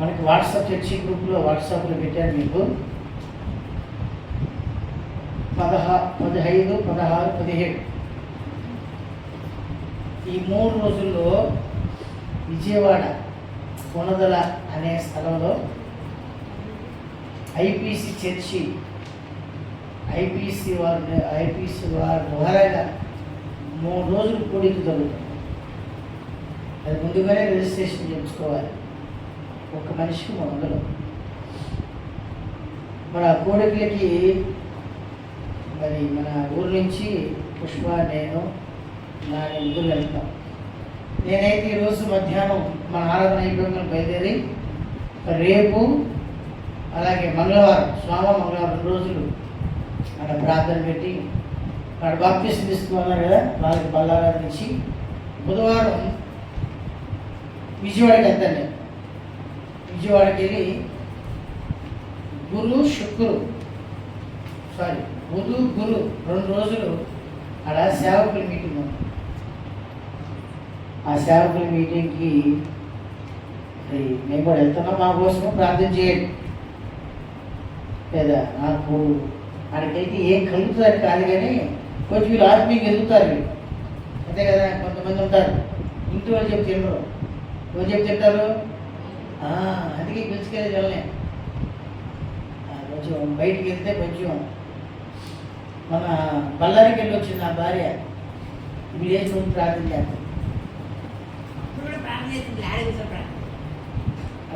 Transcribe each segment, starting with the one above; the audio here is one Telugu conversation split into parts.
మనకి వాట్సాప్ చర్చి గ్రూప్లో వాట్సాప్లో పెట్టాను మీకు 15, 16, 17 ఈ 3 రోజుల్లో విజయవాడ కొనదల అనే స్థలంలో ఐపీసీ చర్చి ఐపీసీ వారి ద్వారాగా 3 రోజులు కూడిక జరుగుతుంది. అది ముందుగానే రిజిస్ట్రేషన్ చేయించుకోవాలి. ఒక మనిషికి 300. మన కోడికలకి మరి మన ఊరు నుంచి పుష్ప, నేను నా ఇద్దరు వెళ్తాం. నేనైతే ఈరోజు మధ్యాహ్నం మన ఆరాధన అయిపోయిన బయలుదేరి రేపు అలాగే మంగళవారం, మంగళవారం 2 రోజులు అక్కడ ప్రార్థన పెట్టి అక్కడ బాప్టిజం తీసుకున్నారు కదా, వాళ్ళకి బల్లారాధన ఇచ్చి బుధవారం విజయవాడకి వెళ్తాను. నేను విజయవాడకి వెళ్ళి బుధ గురు 2 రోజులు అక్కడ సేవకుల మీటింగ్ ఉంది. ఆ సేవకుల మీటింగ్కి మేము కూడా వెళ్తున్నాం. మా కోసం ప్రార్థన చేయండి. లేదా నాకు అక్కడికైతే ఏం కలుగుతారు కాదు, కానీ కొంచెం వీళ్ళు ఆత్మీయంగా ఎదుగుతారు. వీళ్ళు అంతే కదా, కొంతమంది ఉంటారు ఇంటి వాళ్ళు చెప్పి తినరు, ఎవరు చెప్పి తింటారు. అందుకే పిలుచుకెళ్ళేది వెళ్ళనే. కొంచెం బయటికి వెళ్తే కొంచెం మన బళ్ళారికి వెళ్ళి వచ్చింది నా భార్య విలేజ్ నుంచి ప్రార్థన చేస్తాం.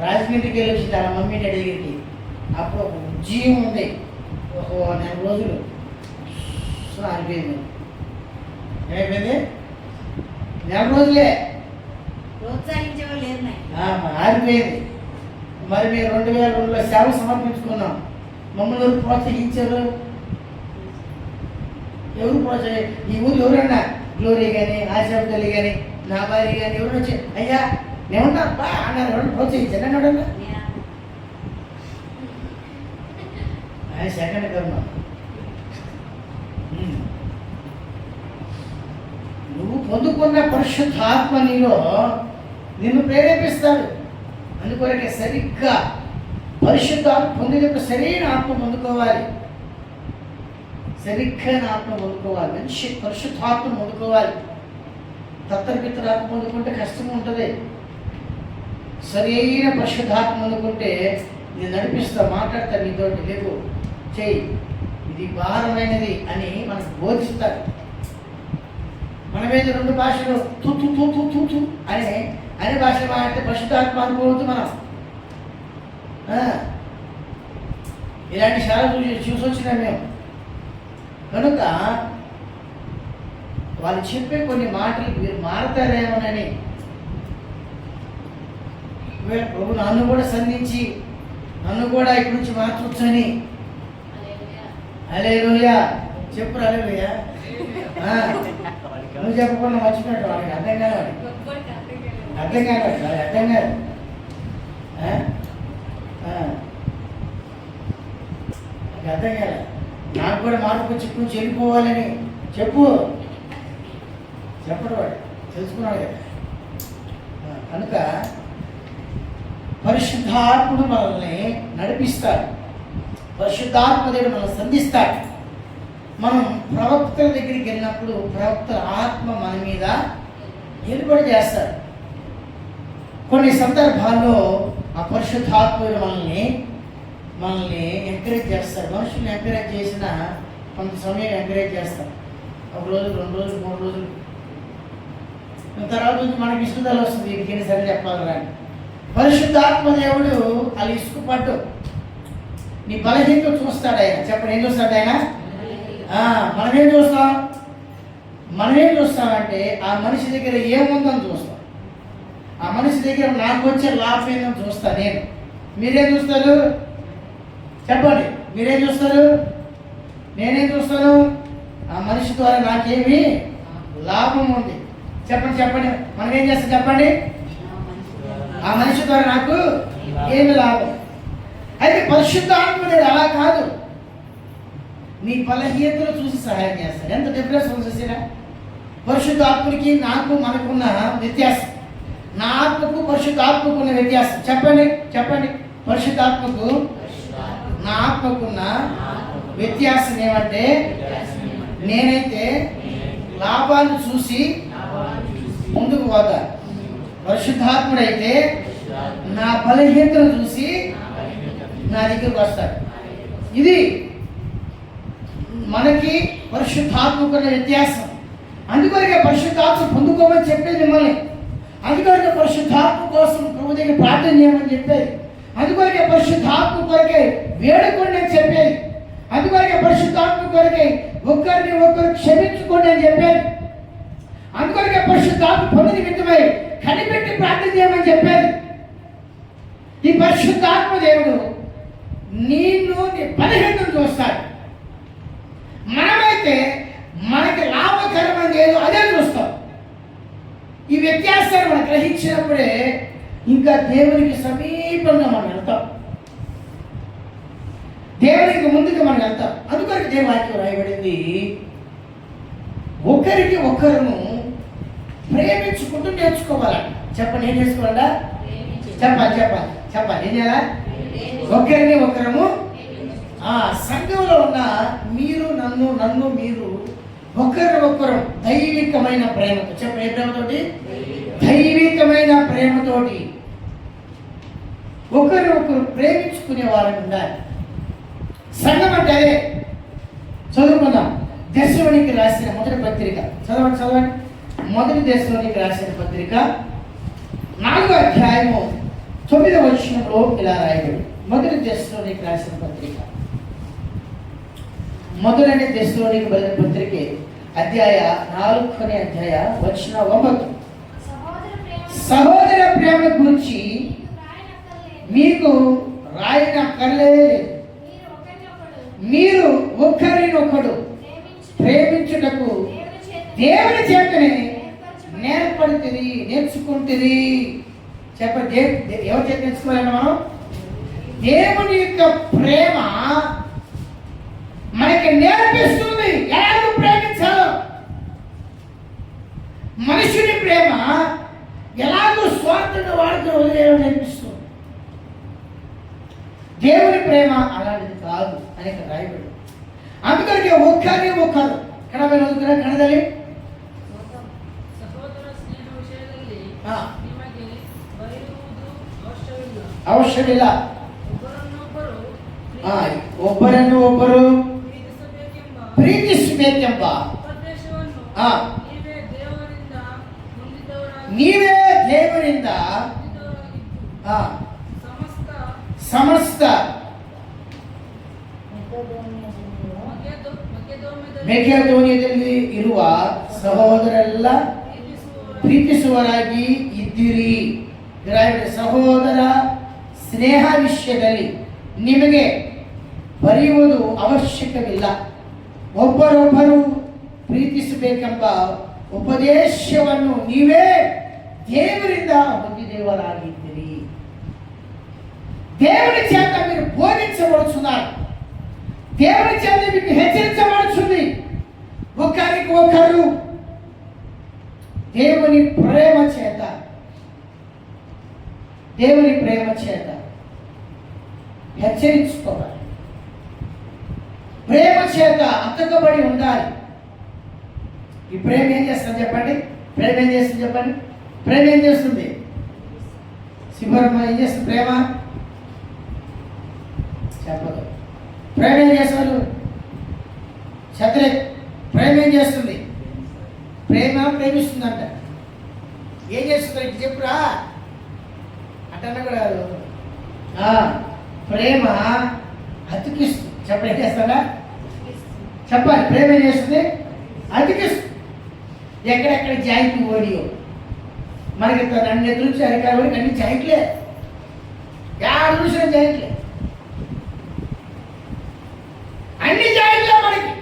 రాజమండ్రికి వెళ్ళి వచ్చింది వాళ్ళ మమ్మీ డాడీ దగ్గరికి. అప్పుడు ఒక ఉద్యమం ఉంది. ఒక 4 రోజులు ఆరిపోయింది. ఏమైపోయింది? 4 రోజులే ఆరిపోయింది. మరి మేము 2002లో సేవ సమర్పించుకున్నాం. మమ్మల్ని ఎవరు ప్రోత్సహించారు? ఎవరు ఈ ఊరు ఎవరన్నా గ్లోరీ కానీ, ఆశా తల్లి కానీ, నా భార్య కానీ ఎవరు వచ్చి అయ్యా నేనున్నా బా అన్నారు. ఎవరు ప్రోత్సహించాను అన్నాడు. ఆయన సెకండ్ కర్మ. నువ్వు పొందుకున్న పరిశుద్ధాత్మ నీలో నిన్ను ప్రేరేపిస్తాడు. అందుకొరకే సరిగ్గా పరిశుద్ధాత్మ పొందినప్పుడు సరైన ఆత్మ పొందుకోవాలి. సరిగ్గా ఆత్మ పొందుకోవాలి. మంచి పరిశుద్ధాత్మ పొందుకోవాలి. తత్తరిపిత్తరాత్మ పొందుకుంటే కష్టంగా ఉంటుంది. సరైన పరిశుద్ధాత్మ పొందుకుంటే నేను నడిపిస్తా, మాట్లాడతా, నీతోటి లేకు చెయ్యి, ఇది భారమైనది అని మనకు బోధిస్తారు. మనమేది 2 భాషలు తూ తూ తూ తూ తూ తూ అనే భాషలు మాట్లాడితే పరిశుద్ధాత్మ అనుకోవద్దు. మనం ఇలాంటి చాలా చూసి వచ్చినాం మేము. కనుక వాళ్ళు చెప్పే కొన్ని మాటలు మీరు మారతారేమోనని ప్రభు నన్ను కూడా సంధించి నన్ను కూడా ఇక్కడి నుంచి మార్చొచ్చని. హల్లెలూయా చెప్పు. హల్లెలూయా. నువ్వు చెప్పకుండా మర్చిపోయాడు. వాడికి అర్థం కాదు. అర్థం కాదు. అర్థం కాదు. నాకు కూడా మార్పు వచ్చి ఇప్పుడు చెల్లిపోవాలని చెప్పడు. వాడు తెలుసుకున్నాడు కదా. కనుక పరిశుద్ధాత్ముడు మనల్ని నడిపిస్తాడు. పరిశుద్ధాత్మదేవుడు మనల్ని సంధిస్తాడు. మనం ప్రవక్తల దగ్గరికి వెళ్ళినప్పుడు ప్రవక్తల ఆత్మ మన మీద ఏలుబడి చేస్తాడు. కొన్ని సందర్భాల్లో ఆ పరిశుద్ధాత్ముడు మనల్ని ఎంకరేజ్ చేస్తారు. మనుషుల్ని ఎంకరేజ్ చేసిన కొంత సమయం ఎంకరేజ్ చేస్తారు. 1 రోజు, 2 రోజులు, 3 రోజులు. తర్వాత నుంచి మనకి ఇష్టదాలు వస్తుంది. వీటికి సరే చెప్పాలి రాని. పరిశుద్ధాత్మ దేవుడు వాళ్ళు ఇసుకుపడ్డు నీ బలహీనత చూస్తాడు ఆయన. చెప్పండి, ఏం చూస్తాడు ఆయన? మనమేం చూస్తామంటే ఆ మనిషి దగ్గర ఏముందని చూస్తాం. ఆ మనిషి దగ్గర నాకు వచ్చే లాభం ఏందని చూస్తా నేను. మీరేం చూస్తారు? చెప్పండి, మీరేం చూస్తారు? నేనేం చూస్తాను? ఆ మనిషి ద్వారా నాకేమి లాభం ఉంది? చెప్పండి. మనం ఏం చేస్తాం చెప్పండి? ఆ మనిషి ద్వారా నాకు ఏమి లాభం? అయితే పరిశుద్ధాత్ముడు అలా కాదు. నీ బలహీనతలు చూసి సహాయం చేస్తాడు. ఎంత డిఫరెన్స్ చూసేసినా పరిశుద్ధాత్ముడికి నాకు మనకున్న వ్యత్యాసం. నా ఆత్మకు పరిశుద్ధాత్మకు ఉన్న వ్యత్యాసం చెప్పండి చెప్పండి. పరిశుద్ధాత్మకు నా ఆత్మకున్న వ్యత్యాసం ఏమంటే, నేనైతే లాభాన్ని చూసి ముందుకు పోతా, పరిశుద్ధాత్ముడైతే నా బలహీనతను చూసి నా దగ్గరకు వస్తాడు. ఇది మనకి పరిశుద్ధాత్మకున్న వ్యత్యాసం. అందుకొరకే పరిశుద్ధాత్మ పొందుకోమని చెప్పేది మిమ్మల్ని. అందుకొరకే పరిశుద్ధాత్మ కోసం ప్రభు దగ్గర ప్రార్థన చేయమని చెప్పేది. అందుకొరకే పరిశుద్ధాత్మ కొరకే వేడుకోండి అని చెప్పేది. అందుకొరకే పరిశుద్ధాత్మ కొరకే ఒకరిని ఒకరు క్షమించుకోండి అని చెప్పేది. అందుకొరకే పరిశుద్ధాత్మ పొంది నిమిత్తమై కనిపెట్టి ప్రార్థన చేయమని చెప్పేది. ఈ పరిశుద్ధాత్మ దేవుడు నిన్ను నీ బలహీనతను చూస్తాడు. మనమైతే మనకి లాభకరమైన ఏదో అదే చూస్తాం. ఈ వ్యత్యాసాన్ని మనం గ్రహించినప్పుడే ఇంకా దేవునికి సమీపంగా మనం వెళ్తాం, దేవునికి ముందుకు మనం వెళ్తాం. అందుకొరకు దేవుని వాక్యం రాయబడింది, ఒకరికి ఒకరును ప్రేమించుకుంటూ నేర్చుకోవాలంట. చెప్పండి, ఏం చేసుకోవాలంట? చెప్పాలి చెప్పాలి చెప్పాలి. ఏం చేయాలా? ఒకరిని ఒకరము. సంఘంలో ఉన్న మీరు నన్ను, నన్ను మీరు ఒకరు దైవికమైన ప్రేమతో, చెప్పండి ఏ ప్రేమతోటి? దైవికమైన ప్రేమతోటి ఒకరు ప్రేమించుకునే వారికి ఉండాలి. సంఘం అంటే అదే. చదువుకుందాం. దశలోనికి రాసిన మొదటి పత్రిక చదవండి చదవండి. మొదటి దశలోనికి రాసిన పత్రిక 4వ అధ్యాయము 9వ వచనంలో ఇలా రాయబడి, మొదటి దశలోనికి రాసిన పత్రిక, మొదలనే దశలోనికి బయలుదేరిన పత్రికే అధ్యాయ 4వ అధ్యాయ వచనం 9. సహోదర ప్రేమ గురించి మీకు రాయనక్కర్లేదు, మీరు ఒకరినొకడు ప్రేమించుటకు దేవుని చేతనే నేర్పడుతుంది, నేర్చుకుంటుంది. చెప్పండి, ఎవరి చేత నేర్చుకోవాలన్నా మనం? దేవుని యొక్క ప్రేమ మనకి నేర్పిస్తుంది ఎలాగో ప్రేమించాలో. మనుషుని ప్రేమ ఎలాగో స్వార్థంగా వాడుతూ వదిలేయడం నేర్పిస్తుంది. దేవుని ప్రేమ అలాంటిది కాదు అని ఇక్కడ రాయబడి. అందుకని ఒకరి ఒకరు కడపై కనదలి ಅವಶ್ಯವಿಲ್ಲ. ಒಬ್ಬರನ್ನು ಒಬ್ಬರು ಪ್ರೀತಿಸಬೇಕೆಂಬ ನೀವೇ ದೇವರಿಂದ ಸಮಸ್ತ ಮೇಕೆದೋನಿಯದಲ್ಲಿ ಇರುವ ಸಹೋದರೆಲ್ಲ ಪ್ರೀತಿಸುವರಾಗಿ ಇದ್ದೀರಿ. ಸಹೋದರ ಸ್ನೇಹ ವಿಷಯದಲ್ಲಿ ನಿಮಗೆ ಬರೆಯುವುದು ಅವಶ್ಯಕವಿಲ್ಲ. ಒಬ್ಬರೊಬ್ಬರು ಪ್ರೀತಿಸಬೇಕೆಂಬ ಉಪದೇಶವನ್ನು ನೀವೇ ದೇವರಿಂದ ಹೊಂದಿದೆವರಾಗಿದ್ದೀರಿ. దేవుని చేత మీరు బోధించబడుతున్నారు, దేవుని చేత మీకు హెచ్చరించబడుతుంది. ఒకరికి ఒకరు దేవుని ప్రేమ చేత, దేవుని ప్రేమ చేత హెచ్చరించుకోవాలి. ప్రేమ చేత అతకబడి ఉండాలి. ఈ ప్రేమ ఏం చేస్తుంది చెప్పండి? ప్రేమ ఏం చేస్తుంది చెప్పండి? ప్రేమ ఏం చేస్తుంది? శివరమ్మ ఏం చేస్తుంది? ప్రేమ చెప్పదు. ప్రేమ ఏం చేస్తారు? క్షత్రియ ప్రేమ ఏం చేస్తుంది? ప్రేమ ప్రేమిస్తుందంట. ఏం చేస్తుంది ఇంటి చెప్పురా అట్టన్న కూడా ప్రేమ అతికిస్తుంది. చెప్పండి, ఏం చేస్తాడా? చెప్పాలి. ప్రేమ ఏం చేస్తుంది? అతికిస్తుంది. ఎక్కడెక్కడ జాయింట్ ఓడియో మనకి నన్ను ఎదురు అధికారులు వరకు అన్ని జాయింట్లే, యారు చూసిన జాయింట్లే, అన్ని జాయింట్లే మనకి.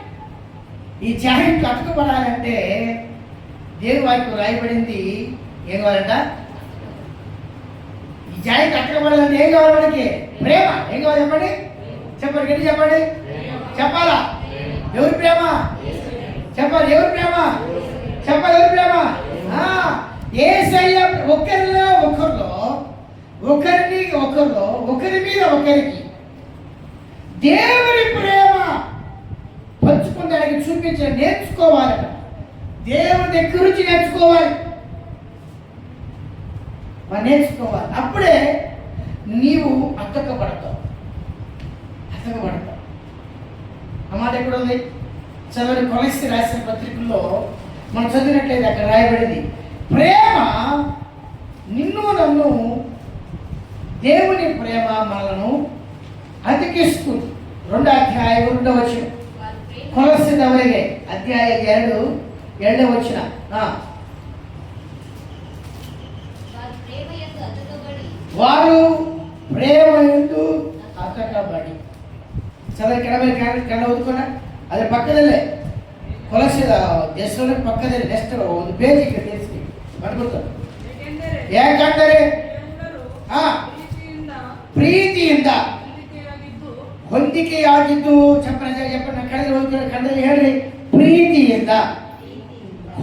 ఈ జాయింట్ అతుకుపడాలంటే దేవుని వాక్యం రాయబడింది ఏం కావాలంట? ఈ జాయింట్ అతుకుపడాలంటే ఏం కావాలి మనకి? ప్రేమ. ఏం కావాలి చెప్పండి? చెప్పండి, గట్టి చెప్పండి. చెప్పాలా? ఎవరి ప్రేమ? చెప్పాలి. ఎవరి ప్రేమ? చెప్పాలి. ఎవరి ప్రేమ? యేసయ్య ఒకరిలో ఒకరి మీద ఒకరికి దేవుని ప్రేమ పంచుకోవడానికి నేర్చుకోవాలి. దేవుని దగ్గర నుంచి నేర్చుకోవాలి. అప్పుడే నీవు అతకబడతావు. అన్నమాట ఎక్కడ ఉంది? చదవని కొలస్సీ రాసిన పత్రికల్లో మనం చదివినట్లయితే అక్కడ రాయబడింది, ప్రేమ నిన్ను నన్ను దేవుని ప్రేమ మనలను అతికిస్తుంది. 2:2 కొలస్సీ దవరిగే 2:2 వారు ప్రేమ యందు అతకబడి. చదవ కడ ఓదుకున్నా అది పక్కదಲ್ಲೇ కొలస్సీ ದೇಶದಲ್ಲಿ ಪಕ್ಕದಲ್ಲಿ ನೆಕ್ಸ್ಟ್ ಒಂದು ಪೇಜ್ ಇದೆ ತಿಳಿಸಿ ಬರ್ಕೊಳ್ತಾರೆ. ಯಾಕಂದರೆ ಪ್ರೀತಿಯಿಂದ ಹೊಂದಿಕೆಯಾಗಿದ್ದು చెప్పండి ಕಡದಲ್ಲಿ ಹೇಳ್ರಿ, ಪ್ರೀತಿಯಿಂದ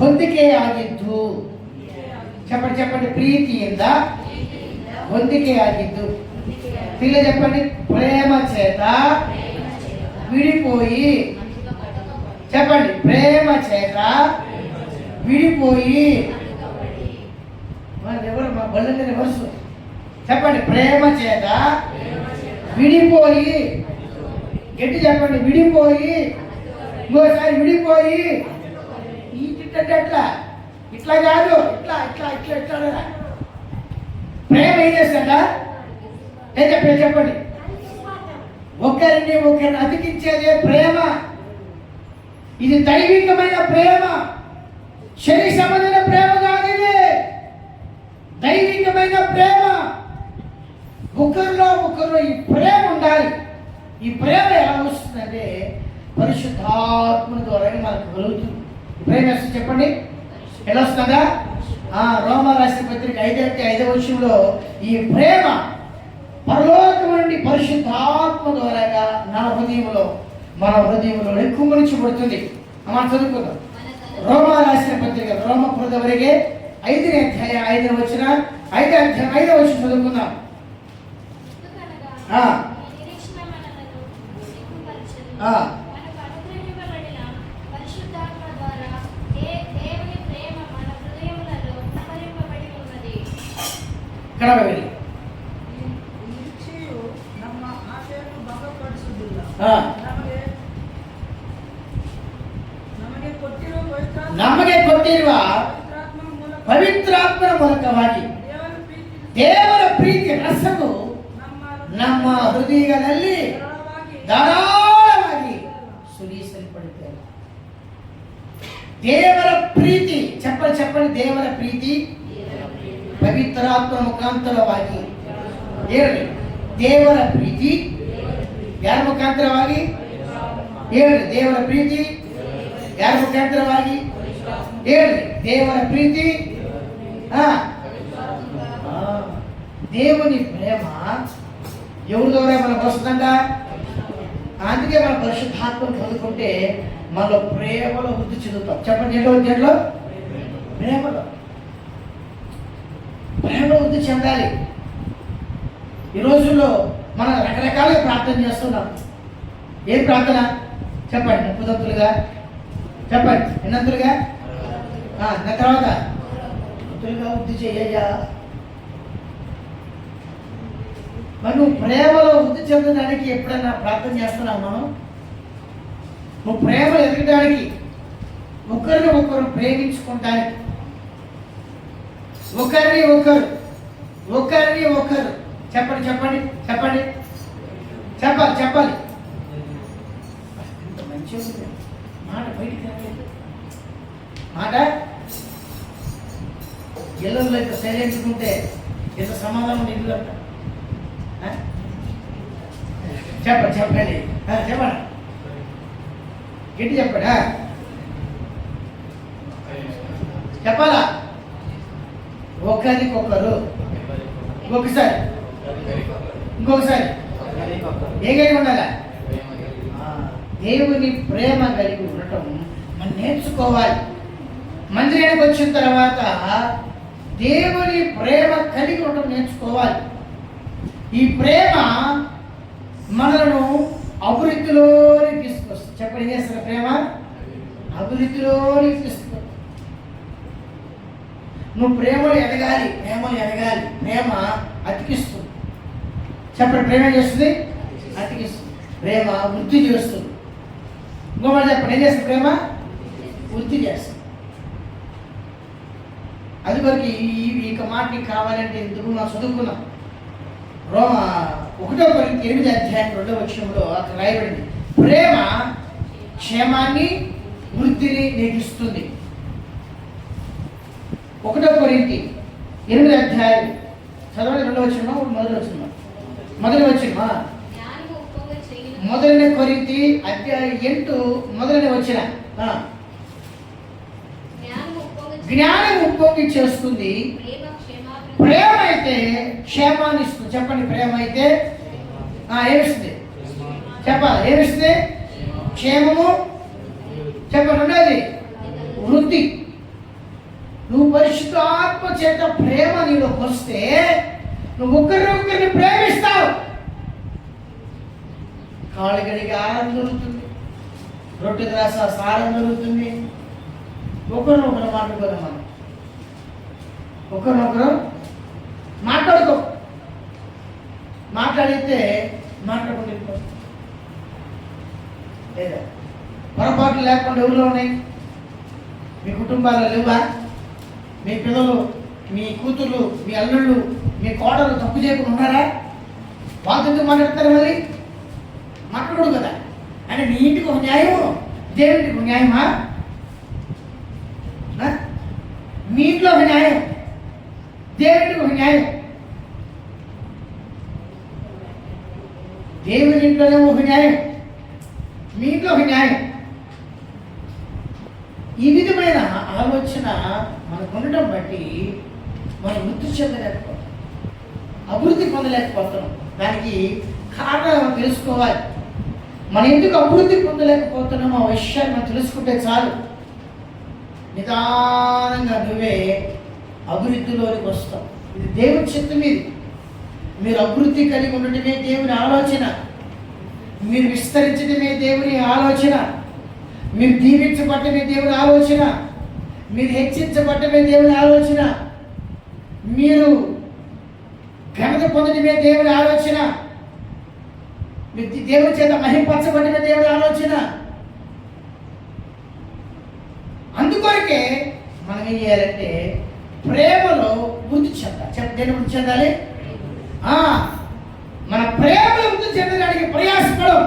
ಹೊಂದಿಕೆಯಾಗಿದ್ದು. చెప్పండి ప్రీతిಯಿಂದ ಹೊಂದಿಕೆಯಾಗಿದ್ದು. పిల్ల చెప్పండి, ప్రేమ చేత విడిపోయి. చెప్పండి, ప్రేమ చేత విడిపోయి. ఎవరు మా బళ్ళని వరుసు చెప్పండి, ప్రేమ చేత విడిపోయి. గట్టి చెప్పండి, విడిపోయి. ఇంకోసారి విడిపోయి. ఈ తిట్టంటే ఇట్లా కాదు, ఇట్లా ఇట్లా ఇట్లా ఇట్లా. ప్రేమ ఏం చేస్తాడా? చెప్పండి, ఒకరిని అతికించేదే ప్రేమ. ఇది దైవికమైన ప్రేమ, శరీర సంబంధమైన ప్రేమ కాదు. ఇది దైవికమైన ప్రేమ. ఒకరిలో ఈ ప్రేమ ఉండాలి. ఈ ప్రేమ ఎలా వస్తుందంటే పరిశుద్ధాత్మ ద్వారా మనకు కలుగుతుంది. ప్రేమ వస్తుంది. చెప్పండి, ఎలా వస్తుందా? రోమా రాసిన పత్రిక 5:5 ఈ ప్రేమ పరలోకం నుండి పరిశుద్ధాత్మ ద్వారాగా మన హృదయంలో ఎక్కుమరించబడుతుంది. మనం చదువుకుందాం. రోమా రాసిన పత్రిక రోమపురదవరిగే 5:5 చదువుకుందాం. ನಮಗೆ ಕೊಟ್ಟಿರುವ ಪವಿತ್ರಾತ್ಮನ ಮೂಲಕವಾಗಿ ದೇವರ ಪ್ರೀತಿ ರಸವು ನಮ್ಮ ಹೃದಯಗಳಲ್ಲಿ ಧಾರಾಳವಾಗಿ ಸುರಿಸಲ್ಪಡುತ್ತದೆ. ದೇವರ ಪ್ರೀತಿ చెప్పండి ದೇವರ ಪ್ರೀತಿ ಪವಿತ್ರಾತ್ಮ ಮುಖಾಂತರವಾಗಿ. ಹೇಳಿ, ದೇವರ ಪ್ರೀತಿ ಯಾರ ಮುಖಾಂತರವಾಗಿ? ಹೇಳಿ, ದೇವರ ಪ್ರೀತಿ ಯಾರ ಮುಖಾಂತರವಾಗಿ? ಹೇಳಿ, ದೇವರ ಪ್ರೀತಿ. దేవుని ప్రేమ ఎవరి ద్వారా మనకు వస్తుందంట? అందుకే మన పరిశుద్ధాత్మను చదువుకుంటే మనలో ప్రేమలో వృద్ధి చెందుతాం. చెప్పండి, ఏంటో ప్రేమలో వృద్ధి చెందాలి. ఈ రోజుల్లో మనం రకరకాలుగా ప్రార్థన చేస్తున్నాం. ఏం ప్రార్థన? చెప్పండి, 30 చెప్పండి, ఎన్నంతులుగా నా తర్వాత వృద్ధి చెయ్యా. మరి నువ్వు ప్రేమలో వృద్ధి చెందడానికి ఎప్పుడైనా ప్రార్థన చేస్తున్నావు? నువ్వు ప్రేమ ఎదగడానికి, ఒకరు ప్రేమించుకోవడానికి, ఒకరిని ఒకరు చెప్పాలి. ఇంత మంచి మాట బయటికి రాలేదు. మాట ఇళ్ళల్లో ఇంత సైలెంట్ ఉంటే ఇంత సమాధానం ఇల్లు అంట. చెప్పండి గట్టి చెప్పండి. చెప్పాలా? ఒకరికొకరు, ఇంకొకసారి ఏం కలిగి ఉండాలా? దేవుని ప్రేమ కలిగి ఉండటం మనం నేర్చుకోవాలి. మందిరానికి వచ్చిన తర్వాత దేవుని ప్రేమ కలిగి ఉండడం నేర్చుకోవాలి. ఈ ప్రేమ మనలను అభివృద్ధిలోకి తీసుకొస్తుంది. చెప్పండి, ఏం చేస్తారు? ప్రేమ అభివృద్ధిలోకి తీసుకొస్తుంది. నువ్వు ప్రేమలో ఎదగాలి, ప్రేమలో ఎదగాలి. ప్రేమ అతికిస్తుంది. చెప్పండి, ప్రేమ ఏం చేస్తుంది? అతికిస్తుంది. ప్రేమ వృద్ధి చేస్తుంది. ఇంకోటి చెప్పండి, ఏం చేస్తుంది? ప్రేమ వృద్ధి చేస్తుంది. అది వరకు ఈ మాట నీకు కావాలంటే ఎందుకు మనం చదువుకున్నాం. రోమ 1:8 అక్కడ రాయబడింది, ప్రేమ క్షేమాన్ని వృద్ధిని నేర్పిస్తుంది. 1:8 చదవండి. 2వ వచనం, మొదటి వచనమా? మొదలనే కొరింథీ 8 మొదలనే వచనం. జ్ఞానం ఉప్పొంగి చేస్తుంది, ప్రేమ అయితే క్షేమాన్ని ఇస్తుంది. చెప్పండి, ప్రేమ అయితే ఏమిస్తుంది? చెప్పాలి, ఏమిస్తుంది? క్షేమము. చెప్పండి, ఉండేది వృద్ధి. నువ్వు పరిశుద్ధాత్మ చేత ప్రేమ నీలోకి వస్తే నువ్వు ఒకరిని ప్రేమిస్తావు. కాళ్ళు గడికి ఆహారం దొరుకుతుంది, రొట్టె ద్రాస సారం దొరుకుతుంది. ఒకరినొకరు మాట్లాడుకోరు. మనం ఒకరినొకరు మాట్లాడుకో. మాట్లాడితే మాట్లాడుకుంటూ లేదా పొరపాట్లు లేకుండా ఎవరిలో ఉన్నాయి? మీ కుటుంబాల్లో లేవా? మీ పిల్లలు, మీ కూతుర్లు, మీ అల్లుళ్ళు, మీ కోడలు తప్పు చేయకుండా ఉన్నారా? వాళ్ళతో ఎందుకు మాట్లాడతారు? మళ్ళీ మాట్లాడకూడదు కదా. అంటే నీ ఇంటికి ఒక న్యాయం, దేవుడికి ఒక న్యాయమా? మీ ఇంట్లో ఒక న్యాయం, దేవుడికి ఒక న్యాయం. దేవుని ఇంట్లోనే ఒక న్యాయం, మీ ఇంట్లో ఒక న్యాయం. ఈ విధమైన ఆలోచన మనకు ఉండటం బట్టి మనం వృద్ధి చెందలేకపోతాం, అభివృద్ధి పొందలేకపోతున్నాం. దానికి కారణం మనం తెలుసుకోవాలి. మనం ఎందుకు అభివృద్ధి పొందలేకపోతున్నామో ఆ విషయాన్ని మనం తెలుసుకుంటే చాలు. నిదానంగా నువ్వే అభివృద్ధిలోనికి వస్తావు. ఇది దేవుని చిత్తం. ఇది మీరు అభివృద్ధి కలిగి ఉండటమే దేవుని ఆలోచన. మీరు విస్తరించడమే దేవుని ఆలోచన. మీరు దీవించబడటమే దేవుని ఆలోచన. మీరు హెచ్చించబడటమే దేవుని ఆలోచన. మీరు ఘనత పొందడమే దేవుని ఆలోచన. మీరు దేవుని చేత మహింపరచబడటమే దేవుని ఆలోచన. అందుకొరకే మనం ఏం చేయాలంటే ప్రేమలో వృద్ధి చెందాలి. దేని వృద్ధి చెందాలి? మన ప్రేమలో వృద్ధి చెందడానికి ప్రయాసపడం.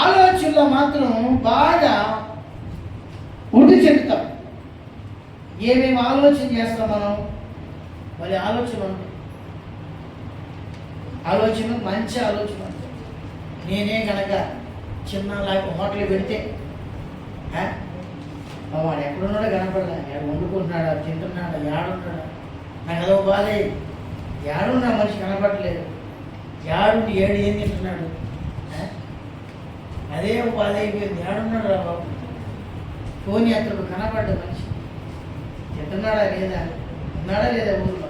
ఆలోచనలో మాత్రం బాగా వృద్ధి చెందుతాం. ఏమేమి ఆలోచన చేస్తాం మనం? మరి ఆలోచన ఉంటాయి. ఆలోచన మంచి ఆలోచన ఉంటాయి. నేనే కనుక చిన్నలాగా హోటల్ పెడితే వాడు ఎక్కడున్నాడో కనపడలే, ఎక్కడ వండుకుంటున్నాడా, తింటున్నాడా, ఏడున్నాడా, నాకు అదో బాధే. ఏడున్నా మనిషి కనపడలేదు. ఏడుండి ఏం తింటున్నాడు, అదే బాధ అయిపోయింది. ఏడున్నాడు రా బాబు, ఫోన్ యాత్రకు కనపడ్డ మనిషి తింటున్నాడా లేదా, ఉన్నాడా లేదా ఊళ్ళో.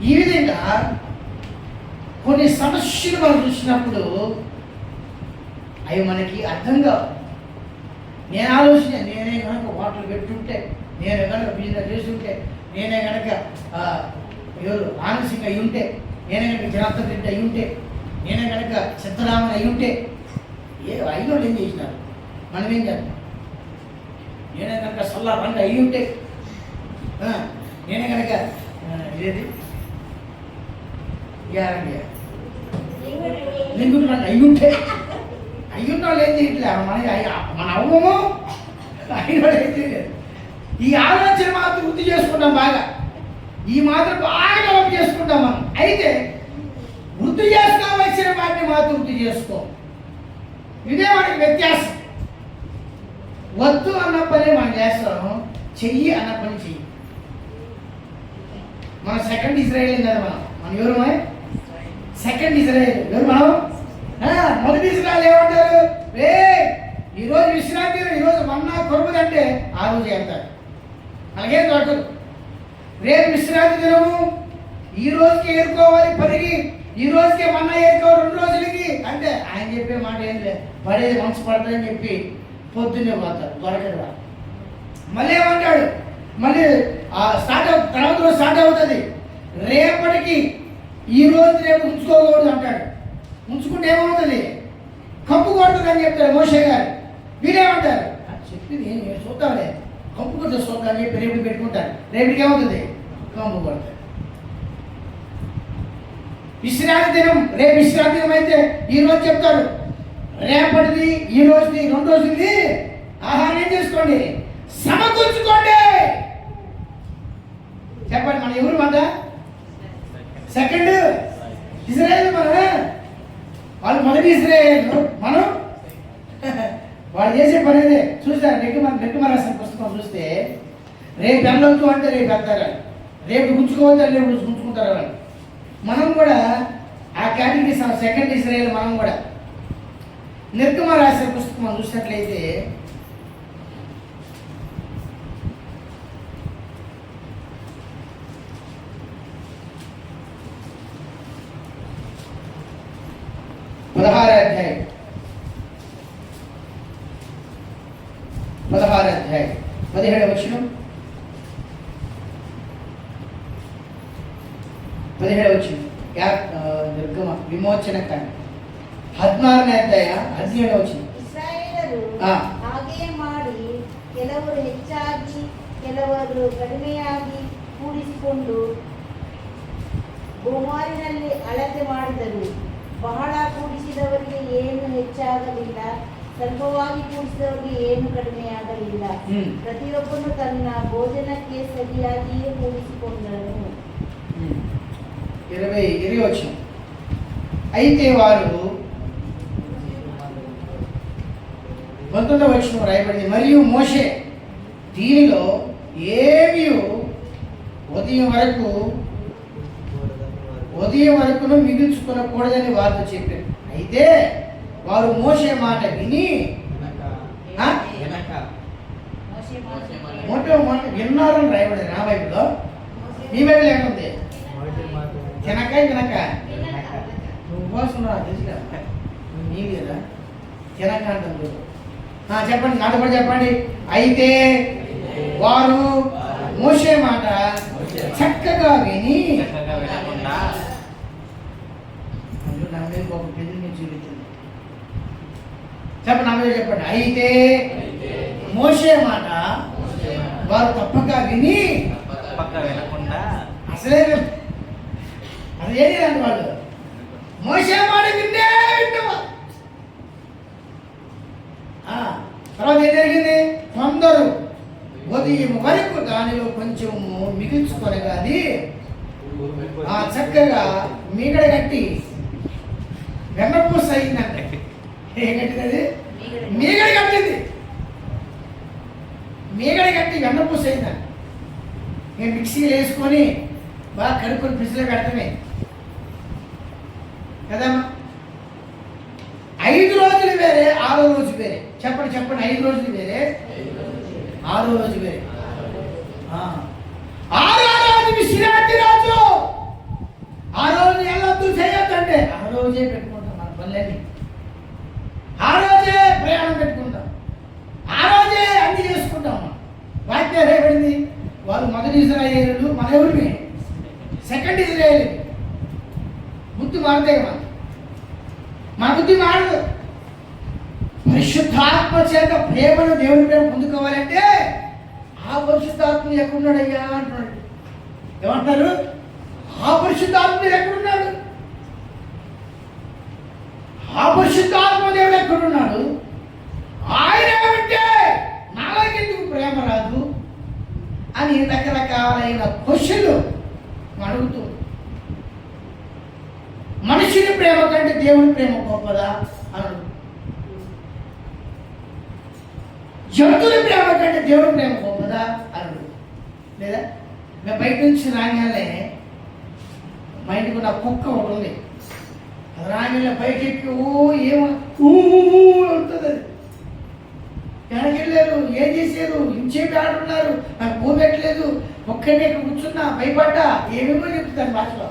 ఈ విధంగా కొన్ని సమస్యలు మనం చూసినప్పుడు అవి మనకి అర్థం కావు. నేను ఆలోచన, నేనే కనుక హోటల్ పెట్టుంటే, నేనే కనుక బిజినెస్ చేస్తుంటే, నేనే కనుక ఎవరు ఆనంసింగ్ అయి ఉంటే, నేనే కనుక జనార్దన్ రెడ్డి అయి ఉంటే, నేనే కనుక సిద్ధరామన్ అయి ఉంటే, అయినోళ్ళు ఏం చేసినారు, మనం ఏం చేద్దాం? నేనే కనుక సల్లా రంగ అయి ఉంటే, నేనే కనుక ఇదేది లింగుడు రంగ అయి ఉంటే, అయ్యున్న వాళ్ళు ఏం చేయట్లే, మన అవ్వము అయిన ఏం చేయలేదు. ఈ ఆలోచన మాత్రం వృద్ధి చేసుకుంటాం బాగా. ఈ మాత్రం బాగా డెవలప్ చేసుకుంటాం మనం. అయితే వృద్ధి చేసుకోవాల్సిన వాటిని మాత్రం వృద్ధి చేసుకో. ఇదే మనకి వ్యత్యాసం. వద్దు అన్న పని మనం చేస్తాం, చెయ్యి అన్న పని చెయ్యి. మన సెకండ్ ఇజ్రాయేల్ కదా. మనం ఎవరు? Second Israel. ఎవరు మనం? మొదటి ఇజ్రాయేల్ ఏమంటారు? ఈరోజు విశ్రాంతి దినం, ఈరోజు మన్నా కొరబదంటే ఆ రోజు వెళ్తాడు, అలాగే దొరకదు. రేపు విశ్రాంతి దినము, ఈ రోజుకి ఏరుకోవాలి పరిగి, ఈ రోజుకే మన్నా ఏరుకోవాలి 2 రోజులకి అంటే ఆయన చెప్పే మాట ఏం లేదు, పడేది మనసు పడతాడని చెప్పి పొద్దున్నే పోతాడు, దొరకదు. మళ్ళీ ఏమంటాడు, మళ్ళీ తర్వాత రోజు స్టార్ట్ అవుతుంది, రేపటికి ఈ రోజు రేపు ఉంచుకోకూడదు అంటాడు. ఉంచుకుంటే ఏమవుతుంది, కంపు కొడుతుంది అని చెప్తాడు మోషే గారు. వీరేమంటారు, చెప్పింది చూద్దాంలే, కంపు కొడుతుంది చూద్దాం అని చెప్పి రేపు పెట్టుకుంటారు. రేపటికి ఏమవుతుంది, కంపు కొడతాడు. విశ్రాంతి దినం, రేపు విశ్రాంతి దినం అయితే ఈ రోజు చెప్తాడు, రేపటిది ఈ రోజుది 2 రోజులది ఆహారం ఏం చేసుకోండి, సమకూర్చుకోండి. చెప్పండి, మన ఎవరు మాట సెకండ్ ఇజ్రాయేల్, వాళ్ళు మొదటి ఇజ్రాయేల్, మనం వాళ్ళు చేసే పని అదే. చూసారు నెట్టుమరాసిన పుస్తకం చూస్తే, రేపు వెళ్ళొద్దు అంటే రేపు వెళ్తారు, రేపు ఉంచుకోవద్దు రేపు ఉంచుకుంటారు వాళ్ళు. మనం కూడా ఆ కేటగిరీ సెకండ్ ఇజ్రాయేల్. మనం కూడా నిర్గమరాసిన పుస్తకం మనం చూసినట్లయితే అధ్యాయం 17వ వచనం, 17వ వచనం, నిర్గమ విమోచన కాండ 16ನೇ ಅಧ್ಯಾಯ 17వ ವಚನ. ಇಸ್ರಾಯೇಲರು ಹಾಗೆ ಮಾಡಿ ಕೆಲವರು ಹೆಚ್ಚಾಗಿ ಕೆಲವರು ಕಡಿಮೆಯಾಗಿ ಕೂಡಿಸಿಕೊಂಡು ಗೋಮಾರಿನಲ್ಲಿ ಅಳತೆ ಮಾಡಿದರು. ಬಹಳ ಕೂಡಿಸಿದವರಿಗೆ ಏನು ಹೆಚ್ಚಾಗಲಿಲ್ಲ, ಸ್ವಲ್ಪವಾಗಿ ಕೂಡಿಸಿದವರಿಗೆ ಏನು ಕಡಿಮೆಯಾಗಲಿಲ್ಲ. ಪ್ರತಿಯೊಬ್ಬನು ತನ್ನ ಭೋಜನಕ್ಕೆ ಸರಿಯಾಗಿಯೇ ಕೂಡಿಸಿಕೊಂಡನು. 20వ వచనం. అయితే వారు 19వ వచనం రాయబడింది, మరియు మోషే దీనిలో ఏమీ ఉదయం వరకును మిగిల్చుకోకూడదని వారితో చెప్పారు. అయితే వారు మోషే మాట విని మాట విన్నారని రాయబడింది నా బైబిల్లో. మీ బైబిల్ ఏముంది, తినక నువ్వు పోసుకున్నా తెలుసుగా నీ కదా తినక అంటుంది. చెప్పండి, నాతో కూడా చెప్పండి. అయితే వారు మోషే మాట చక్కగా విని, నా మీద ఒక పెద్ద చూపించింది. చెప్పండి, నా మీద చెప్పండి. అయితే మోషే మాట వారు తప్పక విని, అసలే అదేంటి అండి వాళ్ళు మోషే మాట వింటే వింటవారు. తర్వాత ఏం జరిగింది, కొందరు ఉదయం వరకు దానిలో కొంచెము మిగిల్చుకొనగాని చక్కగా మీగడ కట్టి వెన్నపూస అయిందంటే. ఏం కట్టినది, మీగడ కట్టింది, మీగడ కట్టి వెన్నపూస అయిందండి. నేను మిక్సీలు వేసుకొని బాగా కడుక్కొని ఫ్రిడ్జ్లో పెడతామే కదమ్మా. 5 రోజులు వేరే, 6వ రోజు వేరే. చెప్పండి 5 రోజులు వేరే, 6వ రోజు వేరే. 6వ రోజు విశ్రాంతి రోజు. ఆ రోజు వెళ్ళొద్దు చేయొద్దంటే ఆ రోజే పెట్టుకుంటాం మన పనులన్నీ, ఆ రోజే ప్రయాణం పెట్టుకుంటాం, ఆ రోజే అన్ని చేసుకుంటాం. వాక్యం రేపడింది, వాళ్ళు మొదటి ఇజ్రాయేలు, మన ఎవరిని సెకండ్ ఇజ్రాయేల్. బుద్ధి మారుతాయి కదా, మన బుద్ధి మారదు. పరిశుద్ధాత్మ చేత ప్రేమను, దేవుని ప్రేమ పొందుకోవాలంటే ఆ పరిశుద్ధాత్మ ఎక్కడున్నాడయ్యా అంటున్నాడు. ఏమంటారు, ఆ పరిశుద్ధాత్మ ఎక్కడున్నాడు, ఆ పరిశుద్ధాత్మ దేవుడు ఎక్కడున్నాడు, ఆయన ఉంటే నాకెందుకు ప్రేమ రాదు అని రకరకాలైన క్వశ్చన్లు అడుగుతూ, మనుషుని ప్రేమ కంటే దేవుని ప్రేమ గొప్పదా అను, జంతువుల ప్రేమ కంటే దేవుని ప్రేమ గొప్పదా అను. లేదా మేము బయట నుంచి రాగానే మా ఇంటికి ఉన్న కుక్క ఒకటి ఉంది, రాగానే బయట ఎక్కి ఏమో ఉంటుంది. అది వెనక్కి వెళ్ళారు, ఏం చేశారు, ఇంచేపి ఆడుతున్నారు, నాకు భూమి పెట్టలేదు, ఒక్కడే ఇక్కడ కూర్చున్నా, భయపడ్డా, ఏమేమో చెప్తాను భాషలో.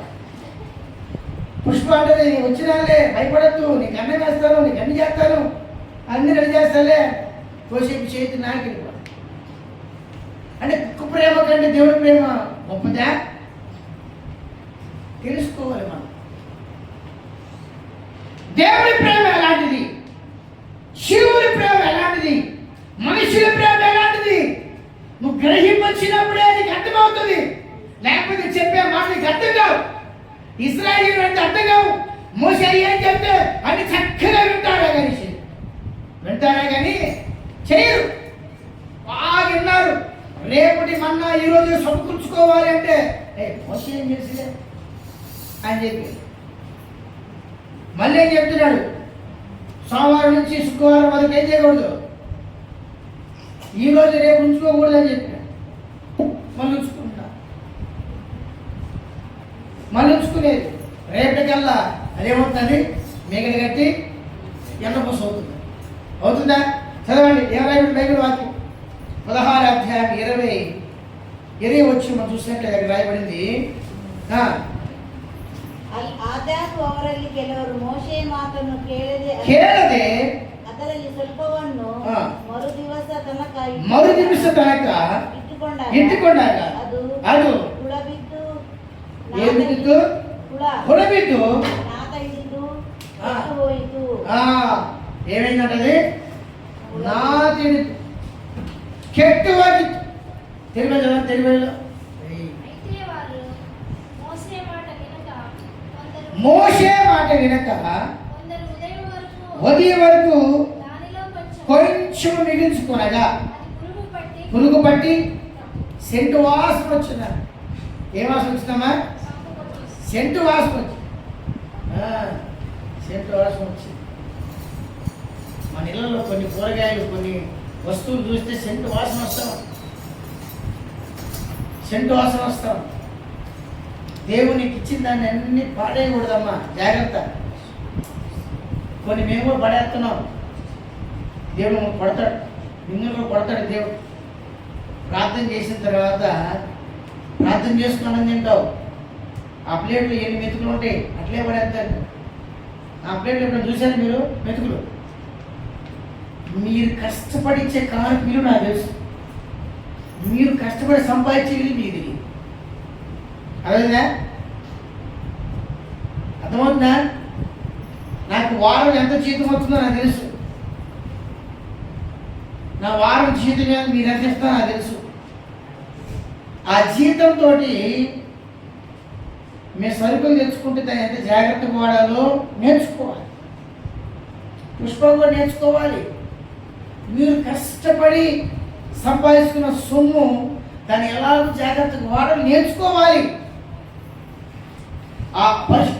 పుష్ప అంటే వచ్చినాలే, భయపడద్దు, నీకు అన్నం వేస్తాను, నీకు అన్ని చేస్తాను, అన్ని రెడీ చేస్తాలే. కోసేపు చేతి నాకు అంటే కుక్క ప్రేమ కంటే దేవుడి ప్రేమ గొప్పదా? తెలుసుకోవాలి మనం. దేవుడి ప్రేమ ఎలాంటిది, శివుడి ప్రేమ ఎలాంటిది, మనుషుల ప్రేమ ఎలాంటిది, నువ్వు గ్రహించినప్పుడే నీకు అర్థమవుతుంది. లేకపోతే చెప్పే మాట నీకు అర్థం కావు. ఇశ్రాయేలు అంటే అర్థం కావు. మోసే ఏం చెప్తే అన్ని చక్కగా వింటారా కానీ చేయరు. బాగా విన్నారు. రేపటి మన్నా ఈరోజు సమకూర్చుకోవాలి అంటే మోసే ఏం చేసిలే అని చెప్పి మళ్ళీ ఏం చెప్తున్నాడు, సోమవారం నుంచి శుక్రవారం వరకు ఏం చేయకూడదు, ఈరోజు రేపు ఉంచుకోకూడదు అని చెప్పినాడు. మళ్ళీ ఉంచుకుంటా, మళ్ళీ ఉంచుకునేది రేపటికల్లా అదేమవుతుంది, మిగడ కట్టి ఎండపోస అవుతుంది. అవుతుందా? చదవండి ఏమైనా బైబిల్ వాక్యం 16 అధ్యాయం 20 వచ్చి మనం చూసినట్లయితే అక్కడ రాయబడింది. ಆದಾಗೂ ಅವರಲ್ಲಿ ಕೆಲವರು ಮೋಶೆ ಮಾತನ್ನು ಕೇಳದೆ ಅದರಲ್ಲಿ ಸ್ವಲ್ಪವನ್ನು ಮರುದಿವಸ ತನಕ ಇಟ್ಟುಕೊಂಡಾಗ ಅದು ಹುಳ ಬಿದ್ದು ಹೋಯಿತು. ఏమైందంటది, నాది ಕೆಟ್ಟವಾಗಿತ್ತು. తెలివిలో మోషే మాట వినక ఉదయం వరకు కొంచెం మిగిల్చుకోనగా పురుగు పట్టి సెంటు వాసన వచ్చిందా? ఏ వాసన వచ్చిందమ్మా? సెంటు వాసన వచ్చింది. సెంటు వాసన వచ్చింది. మన ఇళ్ళలో కొన్ని కూరగాయలు, కొన్ని వస్తువులు చూస్తే సెంటు వాసన వస్తాం. సెంటు వాసన వస్తాం. దేవునికి ఇచ్చిన దాన్ని అన్ని పాడేయకూడదమ్మా, జాగ్రత్త. కొన్ని మేము కూడా పడేస్తున్నాం. దేవుడు కొడతాడు, నిన్ను కొడతాడు దేవుడు. ప్రార్థన చేసిన తర్వాత ప్రార్థన చేసుకున్నాను తింటావు, ఆ ప్లేట్లు ఎన్ని మెతుకులు ఉంటాయి అట్లే పడేస్తారు. ఆ ప్లేట్లు ఎప్పుడు చూశారు మీరు? మెతుకులు. మీరు కష్టపడిచ్చే కార్మికులు నాకు తెలుసు, మీరు కష్టపడి సంపాదించేది మీది. అదేనా? అర్థమవుతుందా? నాకు వారం ఎంత జీతం వస్తుందో నాకు తెలుసు. నా వారం జీతం మీరు ఎంత ఇస్తారో నాకు తెలుసు. ఆ జీతంతో మేము సరుకులు తెచ్చుకుంటే దాన్ని ఎంత జాగ్రత్తగా వాడాలో నేర్చుకోవాలి. పుష్పం కూడా నేర్చుకోవాలి. మీరు కష్టపడి సంపాదించుకున్న సొమ్ము దాన్ని ఎలాగో జాగ్రత్తగా వాడాలి నేర్చుకోవాలి. ఆ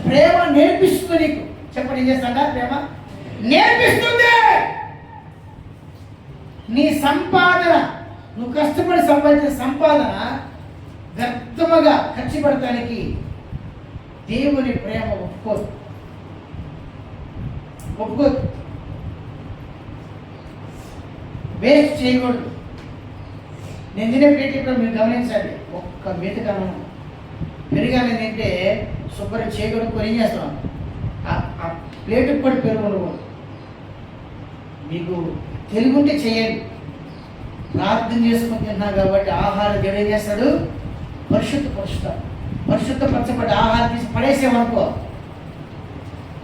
ప్రేమ నేర్పిస్తుంది నీకు. చెప్పండి, ఏం చేస్తాడా? ప్రేమ నేర్పిస్తుంది. నీ సంపాదన, నువ్వు కష్టపడి సంపాదించిన సంపాదన వ్యర్థముగా ఖర్చు పెడతానికి దేవుని ప్రేమ ఒప్పుకోదు. వేస్ట్ చేయకూడదు. నేను తినే ప్లేట్ ఇప్పుడు మీరు గమనించాలి. ఒక్క మెతుకను పెరిగానే తింటే శుభ్రం చేయకూడదు. ఏం చేస్తాం? ఆ ప్లేట్కి కూడా పెరుగు ఉండకూడదు. మీకు తెలుగుంటే చేయండి. ప్రార్థన చేసుకుని తిన్నా కాబట్టి ఆహారం దేవుడు ఏం చేస్తాడు? పరిశుద్ధపరచబడి ఆహారం తీసి పడేసేమనుకో,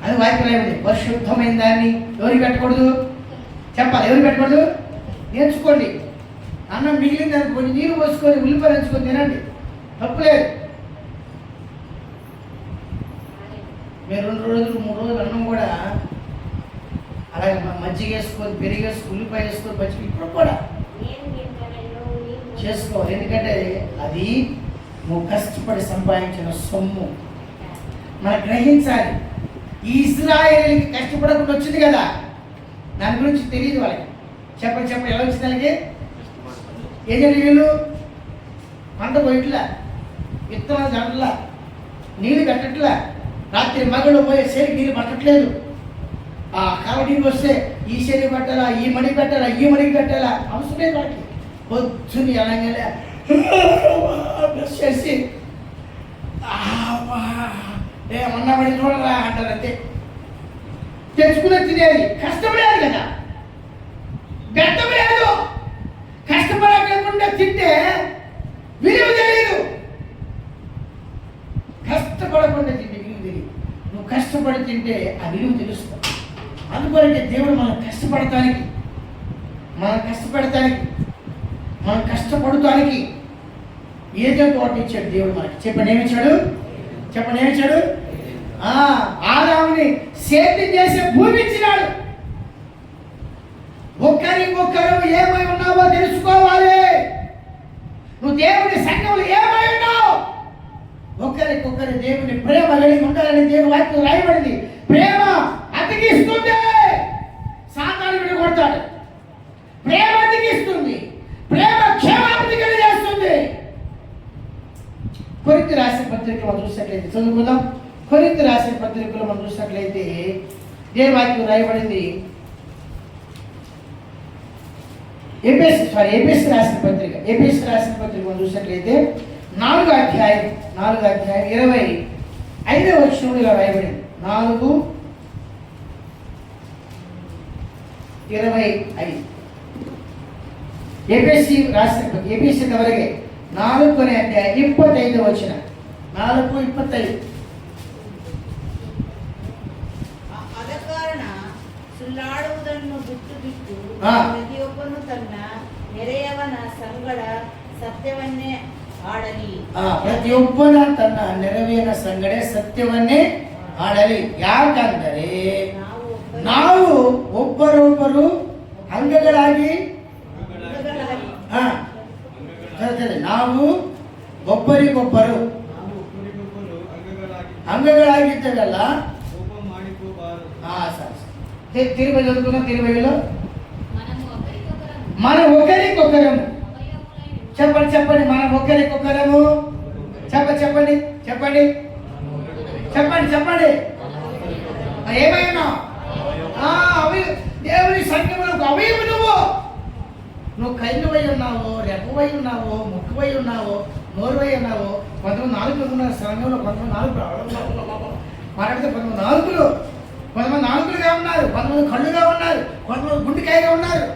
అది వాక్యం ఏమిటి? పరిశుద్ధమైన దాన్ని ఎవరికి పెట్టకూడదు? చెప్పాలి, ఎవరికి పెట్టకూడదు? నేర్చుకోండి. అన్నం మిగిలింది దానికి కొంచెం నీరు పోసుకొని ఉల్లిపాయలు ఎంచుకొని తినండి, తప్పులేదు. మీరు 2 రోజులు 3 రోజులు అన్నం కూడా అలాగే మజ్జిగ వేసుకొని, పెరిగి వేసుకొని, ఉల్లిపాయ వేసుకొని మజ్జిగ ఇప్పుడు కూడా చేసుకోవాలి. ఎందుకంటే అది నువ్వు కష్టపడి సంపాదించిన సొమ్ము. మనం గ్రహించాలి. ఈ ఇశ్రాయేలుకి కష్టపడకుండా వచ్చింది కదా, దాని గురించి తెలియదు వాళ్ళకి. చెప్పండి ఎలా వచ్చింది వాళ్ళకి? ఏం చేయాలి? వీళ్ళు పంట పోయిట్లా, విత్తనాలు జరగట్లా, నీళ్ళు కట్టట్లా, రాత్రి మగళ్ళు పోయే సేరికి నీళ్ళు పట్టట్లేదు. ఆ కబడ్డీకి వస్తే ఈ శని పెట్టాలా, ఈ మణి పెట్టాలా, ఈ మణికి పెట్టాలా, అవసరమే వాడికి. పొద్దుని అనగానే బ్రష్ చేసి ఏమన్నా పడి చూడరా అంటారు అంతే. తెచ్చుకునే తినేది కష్టం లేదు కదా, వ్యర్థం లేదు. కష్టపడకుండా తింటే విలువ తెలియదు. కష్టపడకుండా తింటే విలువ తెలియదు. నువ్వు కష్టపడి తింటే ఆ విలువ తెలుస్తుంది. అందుకోనంటే దేవుడు మనం కష్టపడటానికి ఏదో తోట ఇచ్చాడు దేవుడు మనకి. చెప్పండి ఏమిచ్చాడు? ఆదాముని సేద్యం చేసే భూమి ఇచ్చినాడు. ఒక్కరికొక్కరు ఏమై ఉన్నావో తెలుసుకోవాలి. నువ్వు దేవుని సంఘంలో ఏమై ఉన్నావు? ఒకరికొకరు దేవుని ప్రేమ కలిగి ఉండాలని దేవుని వాక్యం రాయబడింది. ప్రేమ అతికిస్తుంది, సాతాను విడగొడతాడు. ప్రేమ అతికిస్తుంది, ప్రేమ క్షేమాభివృద్ధి కలిగేస్తుంది. కొరింథీ రాసిన పత్రికలు మనం చూసినట్లయితే చదువుకుందాం. కొరింథీ రాసిన పత్రికలు మనం చూసినట్లయితే దేవుని వాక్యం రాయబడింది. ఏబీఎస్ రాసిన పత్రిక మనం చూసినట్లయితే 4వ అధ్యాయం 25వ వచనంలో ఇలా రాయబడింది. 4:25 ఏబీఎస్ వరకే 4వ అధ్యాయం 25వ వచనం. 4:25 ಅದಕಾರಣ ಸುಳ್ಳಾಡುವುದನ್ನು ಬಿಟ್ಟು ಪ್ರತಿಯೊಬ್ಬನು ತನ್ನ ನೆರೆಯವನ ಸಂಗಡ ಸತ್ಯವನ್ನೇ ಆಡಲಿ. ಪ್ರತಿಯೊಬ್ಬನ ತನ್ನ ನೆರವಿನ ಸಂಗಡೆ ಸತ್ಯವನ್ನೇ ಆಡಲಿ. ಯಾಕಂದರೆ ನಾವು ಒಬ್ಬರೊಬ್ಬರು ಅಂಗಗಳಾಗಿ ನಾವು ಒಬ್ಬರಿಗೊಬ್ಬರು ಅಂಗಗಳಾಗಿದ್ದೇವಲ್ಲ. తిరుమల చదువుకున్నాం. తిరుమలలో మనం ఒకరికొకరము. చెప్పండి మనం ఒకరికొకరము. చెప్పండి ఏమైనా అవి దేవుని సంఘంలో అవయవు. నువ్వు కన్నువై ఉన్నావో, రెప్పవై ఉన్నావో, ముక్కువై ఉన్నావో, నోరువై ఉన్నావో. కొంతమంది నాలుగులు ఉన్నారు సంఘంలో. కొంతమంది మాట్లాడితే కొంతమంది నాలుగులుగా ఉన్నారు, కొంతమంది కళ్ళుగా ఉన్నారు, కొంతమంది గుండెకాయగా ఉన్నారు,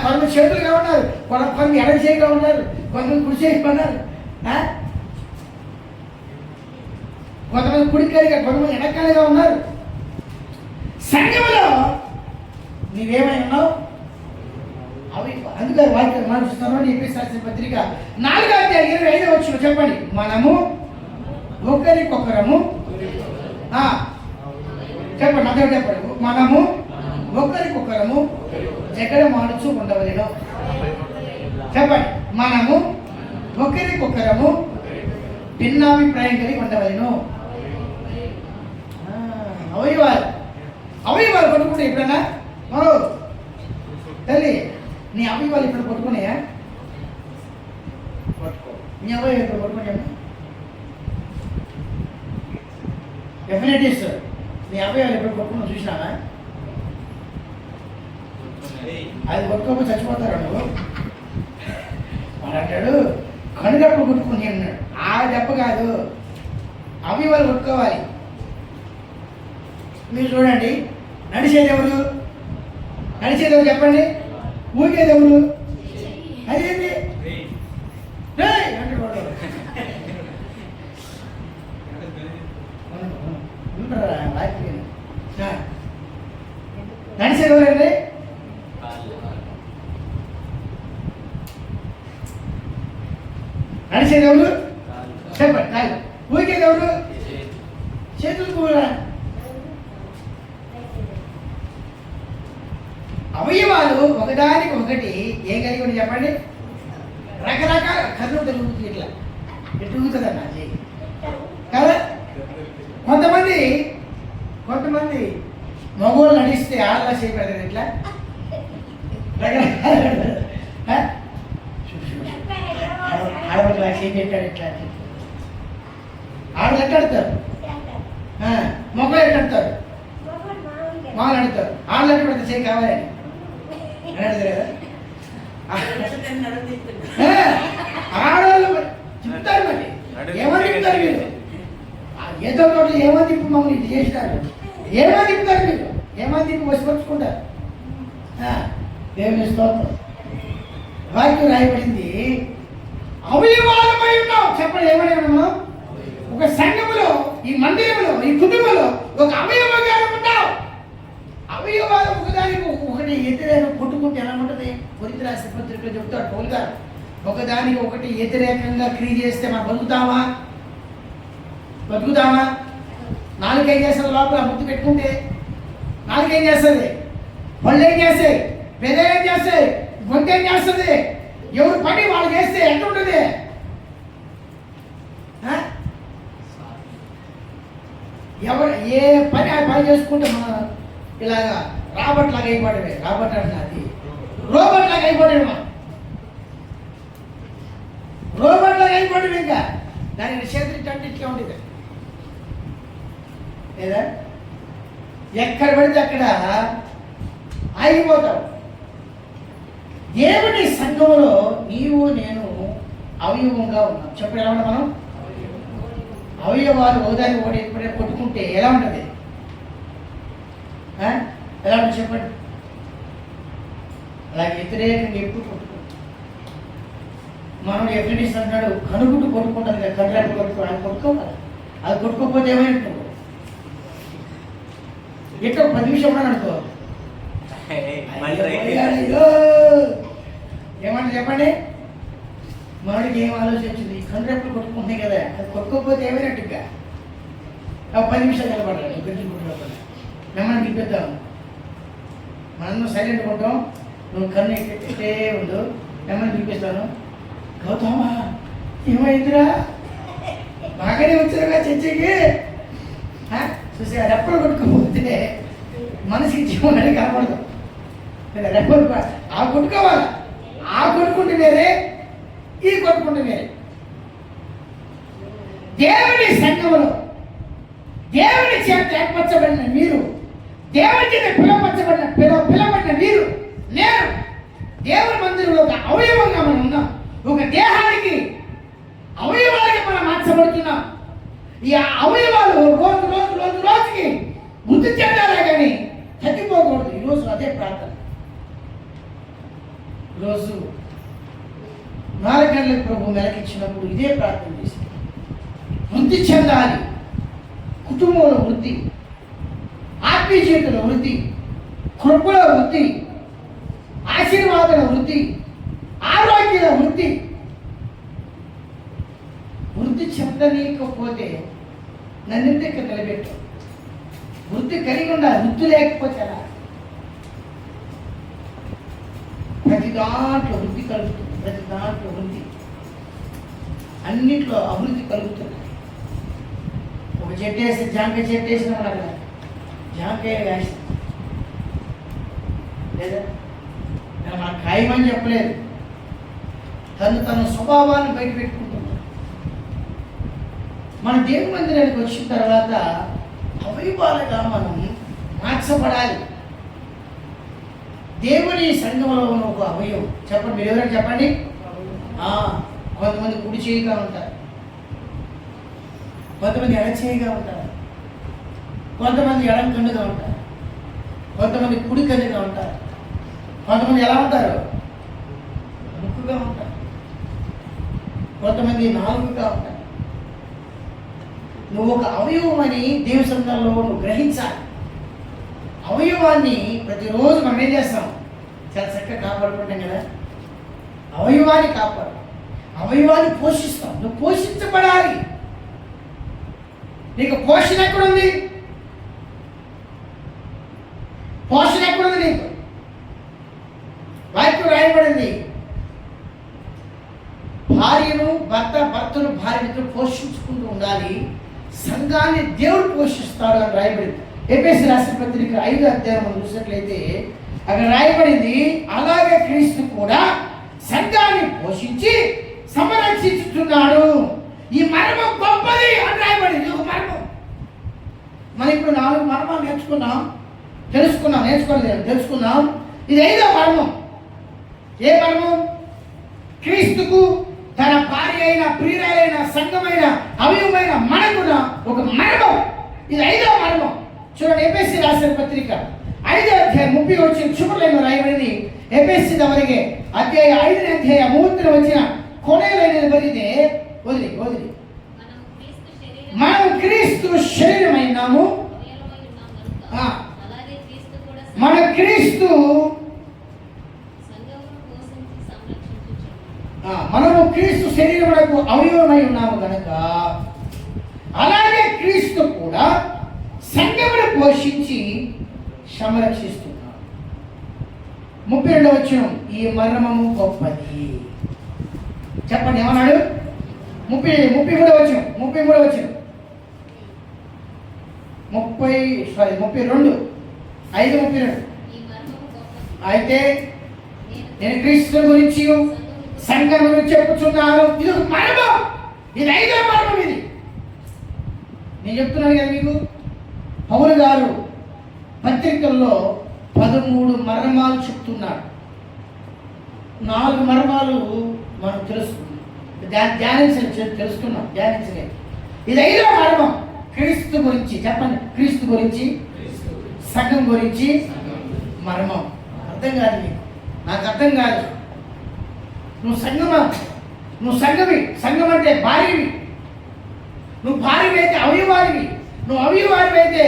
కొంతమంది చేతులుగా ఉన్నారు, కొంతమంది ఎడమ చేయిగా ఉన్నారు, కొంతమంది కుడి చేయిగా ఉన్నారు, కొంతమంది కుడికాయగా, కొంతమంది ఎడకాయగా ఉన్నారు. సంఘంలో నీవేమై ఉన్నావు? అవి అందుకే వాక్యం మనం చూస్తున్నాం. ఏబీఎస్ రాసిన పత్రిక 4వ అధ్యాయం 25వ వచనం చెప్పండి. మనము ఒకరికొకరము చెప్పండి. అదే చెప్పండి. మనము ఒకరికొకరము జగడమాడుచు ఉండవలెను. చెప్పండి. మనము ఒకరికొకరము భిన్నాభిప్రాయం కలిగి ఉండవలెను. అవయవాలు పట్టుకుంటే ఎప్పుడన్నా తల్లి నీ అవయవాలు ఇప్పుడు పట్టుకున్నాయా? పట్టుకో. నీ అవయవాలు ఇప్పుడు పట్టుకున్నాయా? డెఫినెటివ్స్ నీ అవయవాలు ఎప్పుడు పట్టుకున్నా చూసినావా? అది పట్టుకోకపోతే చచ్చిపోతారు నువ్వు. వాడు అంటాడు కనుగప్పుడు కొట్టుకుని అన్నాడు. ఆ దెబ్బ కాదు, అవయవాలు కొట్టుకోవాలి. మీరు చూడండి, నడిచేది ఎవరు చెప్పండి. ఊరికేది ఎవరు? అదేంటి నడిచేది ఎవరండి? నడిచేది ఎవరు చెప్పండి. కాదు. ఊరికేది ఎవరు? చేతులు కూడా. అవయవాలు ఒకదానికి ఒకటి ఏం కలిగి ఉంది చెప్పండి? రకరకాల కన్ను తిరుగుతుంది. ఇట్లా తిరుగుతుందన్న కదా. కొంతమంది మగవాళ్ళు నడిస్తే ఆళ్ళ చేపెడతారు. ఇట్లా ఆడవాళ్ళు చేపెట్టాడు. ఇట్లా ఆడలు ఎట్టాడతారు, మగవాళ్ళు ఎట్టాడతారు. వాళ్ళు అడుగుతారు వాళ్ళని పెద్ద చేయి కావాలని అడుగుతారు కదా. ఆడవాళ్ళు చెప్తారు మరి ఏమని చెప్తారు మీరు ఏదో ఒకటి ఏమని తిప్పి మమ్మల్ని ఇది చేసినారు ఏమని తిప్పుతారు మీరు ఏమని తిప్పి వసిపరుచుకుంటారు. దేవుని స్తోత్రం. వాక్యం రాయబడింది అవయవాలమై ఉన్నాం. చెప్పండి ఏమని ఉన్నాం? ఒక సంఘములో ఈ మందిరంలో ఈ కుటుంబంలో ఒక అవయవంగా ఉన్నావు. అవయవాలు ఒకదానికి ఒకటి వ్యతిరేకం కొట్టుకుంటే ఎలా ఉంటుంది? కొరింథీ రాసిన పత్రికలో చెప్తాడు పౌలు గారు, ఒకదానికి ఒకటి వ్యతిరేకంగా క్రియ చేస్తే మనం బతుకుతామా? నాలుగు ఏం చేస్తుంది? లోపల ముద్దు పెట్టుకుంటే నాలుగు ఏం చేస్తుంది? పళ్ళు ఏం చేస్తాయి? పెదవి ఏం చేస్తాయి? గొంతు ఏం చేస్తుంది? ఎవరు పని వాళ్ళు చేస్తే ఎంత ఉంటుంది? ఎవరు ఏ పని ఆ పని చేసుకుంటే మనం ఇలాగా రాబర్ట్ లాగా అయిపోవడమే. రాబర్ట్ అంటే అది రోబోట్ లాగా అయిపోవడమే. మనం రోబోట్ లాగా అయిపోవడం. ఇంకా దానికి చేతులు ఇట్లా ఉండేది లేదా? ఎక్కడ పడితే అక్కడ ఆగిపోతావు. దేవుని సంఘంలో నీవు నేను అవయవంగా ఉన్నాం. చెప్పండి ఎలా ఉంటాం మనం? అవయవాలు ఒకదానికి ఒకటి ఎప్పుడైనా కొట్టుకుంటే ఎలా ఉంటుంది? ఎలా ఉంటుంది చెప్పండి? అలాగే వ్యతిరేకంగా ఎప్పుడు కొట్టుకుంటాం. మనం ఎఫ్రెండిస్ అంటున్నాడు కనుగుట్టు కొట్టుకుంటుంది కదా, కనురెప్ప కొట్టుకోవాలి కొట్టుకోవాలి. అది కొట్టుకోకపోతే ఏమైనా ఎట్లా 10 నిమిషం ఉన్నాను అనుకో ఏమంటే చెప్పండి. మనకి ఏం ఆలోచించింది? కనురెప్పలు కొట్టుకుంటున్నాయి కదా, అది కొట్టుకోకపోతే ఏమైనట్టుగా 10 నిమిషాలు నిలబడాలి. గట్టి కొట్టుకోవాలి మిమ్మల్ని పిలిపిద్దాం. మనం సైలెంట్గా ఉంటాం. నువ్వు కన్ను ఎట్టే ఉండు, మిమ్మల్ని పిలిపిస్తాను. గౌతమా ఏమైందిరా? బాగానే వచ్చారుగా చర్చకి చూసి ఆ రెప్పలు కొట్టుకోకపోతే మనసుకి జీవనం అనేది కనపడదు. రెప్పలు ఆ కొట్టుకోవాలి. ఆ కొట్టుకుంటే వేరే, ఈ కొట్టుకుంటే వేరే. దేవుని సంఘములో దేవుని చేత ఏర్పరచబడిన మీరు, దేవుని చేత పిలవబడిన మీరు, నేను దేవుని మందిరంలో ఒక అవయవంగా మనం ఉన్నాం. ఒక దేహానికి అవయవాలకి మనం మార్చబడుతున్నాం. ఈ అవయవాలు రోజుకి బుద్ధి చెందాలే కానీ తగ్గిపోకూడదు. ఈరోజు అదే ప్రార్థన. ఈరోజు 4 గంటలకు ప్రభు మెలకిచ్చినప్పుడు ఇదే ప్రార్థన చేసి వృద్ధి చెందాలి. కుటుంబంలో వృద్ధి, ఆత్మీయ జీవితంలో వృద్ధి, కృపలో వృద్ధి, ఆశీర్వాదం వృద్ధి, ఆరోగ్యంలో వృద్ధి. వృద్ధి చెందనీయకపోతే నన్ను ఇక్కడ నిలబెట్టు. వృద్ధి కలిగి ఉండాలి. వృద్ధి లేకపోతే ఎలా? ప్రతి దాంట్లో వృద్ధి కలుగుతుంది. ప్రతి దాంట్లో వృద్ధి, అన్నిట్లో అభివృద్ధి కలుగుతుంది. ఒక చెట్టు వేసి జాంకాయ చెట్టు వేసిన కదా, జాంకాయ వేసి లేదా మన ఖాయమని చెప్పలేదు. తన స్వభావాన్ని బయట పెట్టుకుంటున్నాడు. మన దేవుని మందిరానికి వచ్చిన తర్వాత అవయవాలుగా మనం మార్చబడాలి. దేవుని సంఘంలో ఉన్న ఒక అవయవం చెప్పండి. మీరు ఎవరైనా చెప్పండి. కొంతమంది కుడి చేయిగా ఉంటారు, కొంతమంది ఎడ చేయిగా ఉంటారు, కొంతమంది ఎడం కన్నుగా ఉంటారు, కొంతమంది కుడి కన్నుగా ఉంటారు, కొంతమంది ఎలా ఉంటారు? ముక్కుగా ఉంటారు, కొంతమంది నాలుగుగా ఉంటారు. నువ్వు ఒక అవయవం అని దేవుని సంఘంలో నువ్వు గ్రహించాలి. అవయవాన్ని ప్రతిరోజు మనం ఏం చేస్తాం? చాలా చక్కగా కాపాడుకుంటాం కదా. అవయవాన్ని కాపాడు, అవయవాన్ని పోషిస్తాం. నువ్వు పోషించబడాలి. నీకు పోషణ ఎక్కడుంది? పోషణ ఎక్కడుంది నీకు? వాక్యం రాయబడింది, భర్తను భార్యను పోషించుకుంటూ ఉండాలి, సంఘాన్ని దేవుడు పోషిస్తాడు అని రాయబడింది. ఎఫెసీ రాసిన పత్రిక 5వ అధ్యాయం మనం చూసినట్లయితే అక్కడ రాయబడింది, అలాగే క్రీస్తు కూడా సంఘాన్ని పోషించి సంరక్షించుతున్నాడు. ఈ మర్మం గొప్పది అని రాయబడింది. ఒక మర్మం. మనం ఇప్పుడు 4 మర్మాలు నేర్చుకున్నాం. తెలుసుకున్నాం, నేర్చుకోలేదు, తెలుసుకున్నాం. ఇది 5వ మర్మం. ఏ మర్మం? క్రీస్తుకు తన భార్య అయిన, ప్రియురాలైన, సంఘమైన, అవయవమైన మనకున్న ఒక మర్మం. ఇది 5వ మర్మం. చూడండి, ఎఫెసీ రాసిన పత్రిక 5వ అధ్యాయం 30 వచ్చిన చుమలైన రాయబడింది. ఎఫెసీ ಅವರಿಗೆ ಅಧ್ಯಾಯ 5ನೇ ಅಧ್ಯಾಯ 30 వచ్చిన ಕೊನೆಯಲ್ಲಿ ಬರಿದೆ. ಓದಿ. మనం క్రీస్తు శరీరమైనాము. మన క్రీస్తు మనము క్రీస్తు శరీరమునకు అవయవమై ఉన్నాము కనుక అలాగే క్రీస్తు కూడా సంఘమును పోషించి సంరక్షిస్తున్నాడు. 32వ వచనం, ఈ మర్మము గొప్పది. చెప్పండి, ఏమన్నాడు? 33వ వచనం 5:32 అయితే నేను క్రీస్తు గురించి సంఘం గురించి చెప్పుచున్నాను. ఇది ఒక మర్మం. ఇది 5వ మర్మం. ఇది నేను చెప్తున్నాను కదా మీకు. పౌలు గారు పత్రికల్లో 13 మర్మాలు చెప్తున్నాడు. 4 మర్మాలు మనం తెలుసుకున్నాం, ధ్యానించలేదు. ఇది 5వ మర్మం. క్రీస్తు గురించి చెప్పండి. క్రీస్తు గురించి, సంఘం గురించి మర్మం. అర్థం కాదు మీకు, నాకు అర్థం కాదు. నువ్వు సంఘమా? నువ్వు సంఘమి. సంఘం అంటే భార్యవి. నువ్వు భార్యవి అయితే అవయవారివి. నువ్వు అవయవారివి అయితే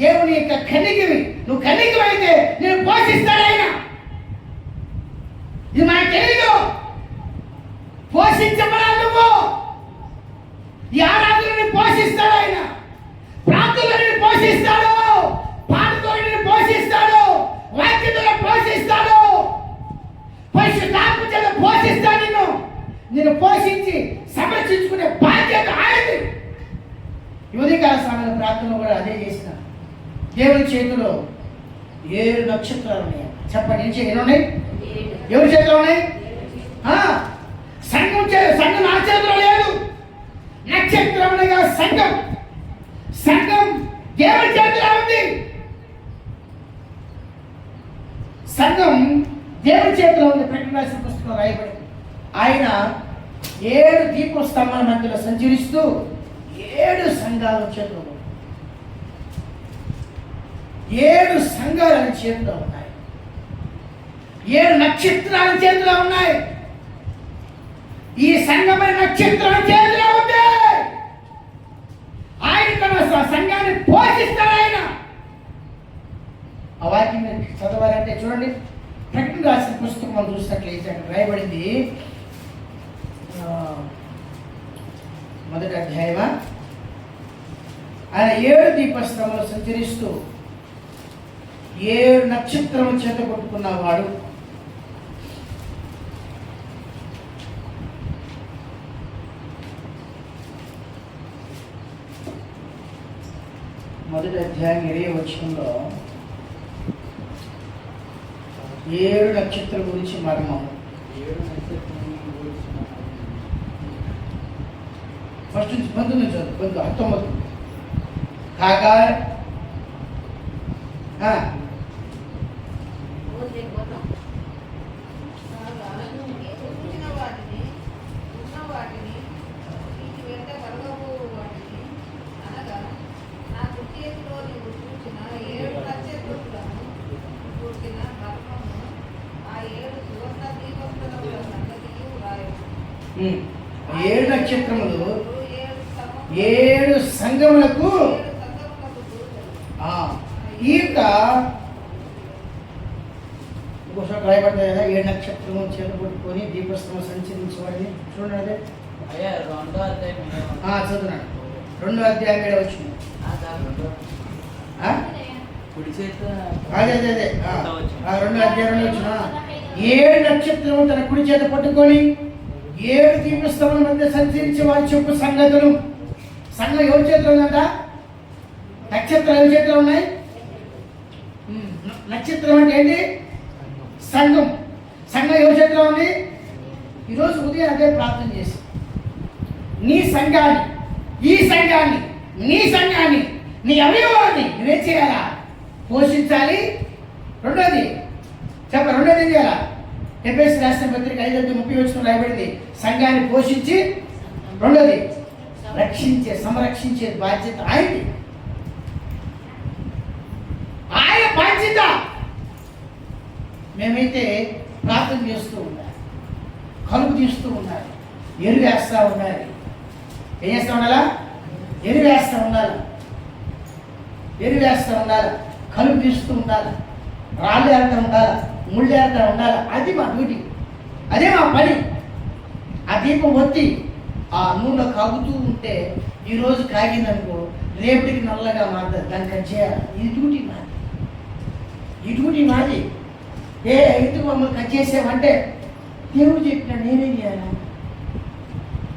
దేవుని యొక్క కన్నికవి. నువ్వు కన్నికవి అయితే నేను పోషిస్తాడు ఆయన. ఇది మనకు తెలియదు. పోషించబడాలి నువ్వు. ఈ ఆరాధనని పోషిస్తాడు ఆయన. ప్రార్థనని పోషిస్తాడు. పాటతో పోషిస్తాడు. వాక్యంతో పోషిస్తాడు. పరిశుద్ధాత్మ చేత పోషిస్తాడు. నిన్ను పోషించి సంరక్షించుకునే బాధ్యత ఆయనది. యువతికాల సమయంలో ప్రార్థన కూడా అదే చేసిన. దేవుని చేతిలో 7 నక్షత్రాలు ఉన్నాయి. చెప్పండి, ఎన్ని ఉన్నాయి? ఎవరి చేతిలో ఉన్నాయి? సంఘం నా చేతిలో లేదు. నక్షత్రములుగా సంఘం దేవుని చేతిలో ఉంది. సంఘం దేవుని చేతిలో ఉంది. ప్రకటన రాసిన పుస్తకం రాయబడింది. ఆయన 7 దీపస్తంభాల మధ్యలో సంచరిస్తూ 7 సంఘాల చేతిలో ఉన్నాయి. 7 సంఘాల చేతిలో ఉన్నాయి. 7 నక్షత్రాల చేతిలో ఉన్నాయి. ఈ సంఘమైన నక్షత్రాల చేతిలో ఉంది. ఆయన తన సంఘాన్ని పోషిస్తాడు. ఆయన ఆ వాక్యం చదవాలంటే చూడండి, ప్రకటన రాసిన పుస్తకం మనం చూసినట్లయితే అక్కడ రాయబడింది. 1వ అధ్యాయమా, ఆయన 7 దీపస్తంభాలు సంచరిస్తూ 7 నక్షత్రము చేత కొట్టుకున్నవాడు. మొదటి అధ్యాయం 20వ వచనంలో 7 నక్షత్రం గురించి మర్మం. ఫస్ట్ నుంచి 19 కాగా ఏడు నక్షత్రములు 7 సంఘములకు ఈ యొక్క ఇంకోసారి రాయబడ్డాయి కదా. 7 నక్షత్రము చేత పట్టుకొని దీపస్తంభం సంచరించేవాడిని. చూడండి, అదే చదువున్నాడు. 2వ అధ్యాయం 7వ వచనం. అదే 2వ అధ్యాయం 2వ వచనం. 7 నక్షత్రము తన కుడి చేత పట్టుకొని 7 దీపస్తంభాల మధ్య సంచరించే వారి చెప్పు సంగతులు. సంఘం ఎవరి చేతిలో ఉందంట? నక్షత్రాలు ఎవరి చేతిలో ఉన్నాయి? నక్షత్రం అంటే ఏంటి? సంఘం. సంఘం ఎవరి చేతిలో ఉంది? ఈరోజు ఉదయం అదే ప్రార్థన చేసి నీ సంఘాన్ని, నీ అవయవాన్ని నువ్వేం చేయాలా? పోషించాలి. రెండోది రెండోది ఏం చేయాలా? ఎఫెసీ రాసిన పత్రిక 5:30 రాయబడింది, సంఘాన్ని పోషించి రెండోది సంరక్షించే బాధ్యత ఆయనది. ఆయన బాధ్యత. మేమైతే ప్రార్థన చేస్తూ ఉండాలి, కలుపు తీస్తూ ఉండాలి, ఎరువేస్తూ ఉండాలి. ఏం చేస్తూ ఉండాలా? ఎరువేస్తూ ఉండాలి, కలుపు తీస్తూ ఉండాలి, రాళ్ళు ఏరుతూ ఉండాలి, ముళ్ళు ఏరుతూ ఉండాలి. అది మా డ్యూటీ, అదే మా పని. ఆ దీపం ఒత్తి ఆ నూనె కాగుతూ ఉంటే ఈరోజు కాగిందనుకో రేపటికి నల్లగా మారుతుంది. దాన్ని కట్ చేయాలి. ఈ డ్యూటీ మాది. ఎందుకు మమ్మల్ని కట్ చేసామంటే దేవుడు చెప్పిన నేనేం చేయాలి?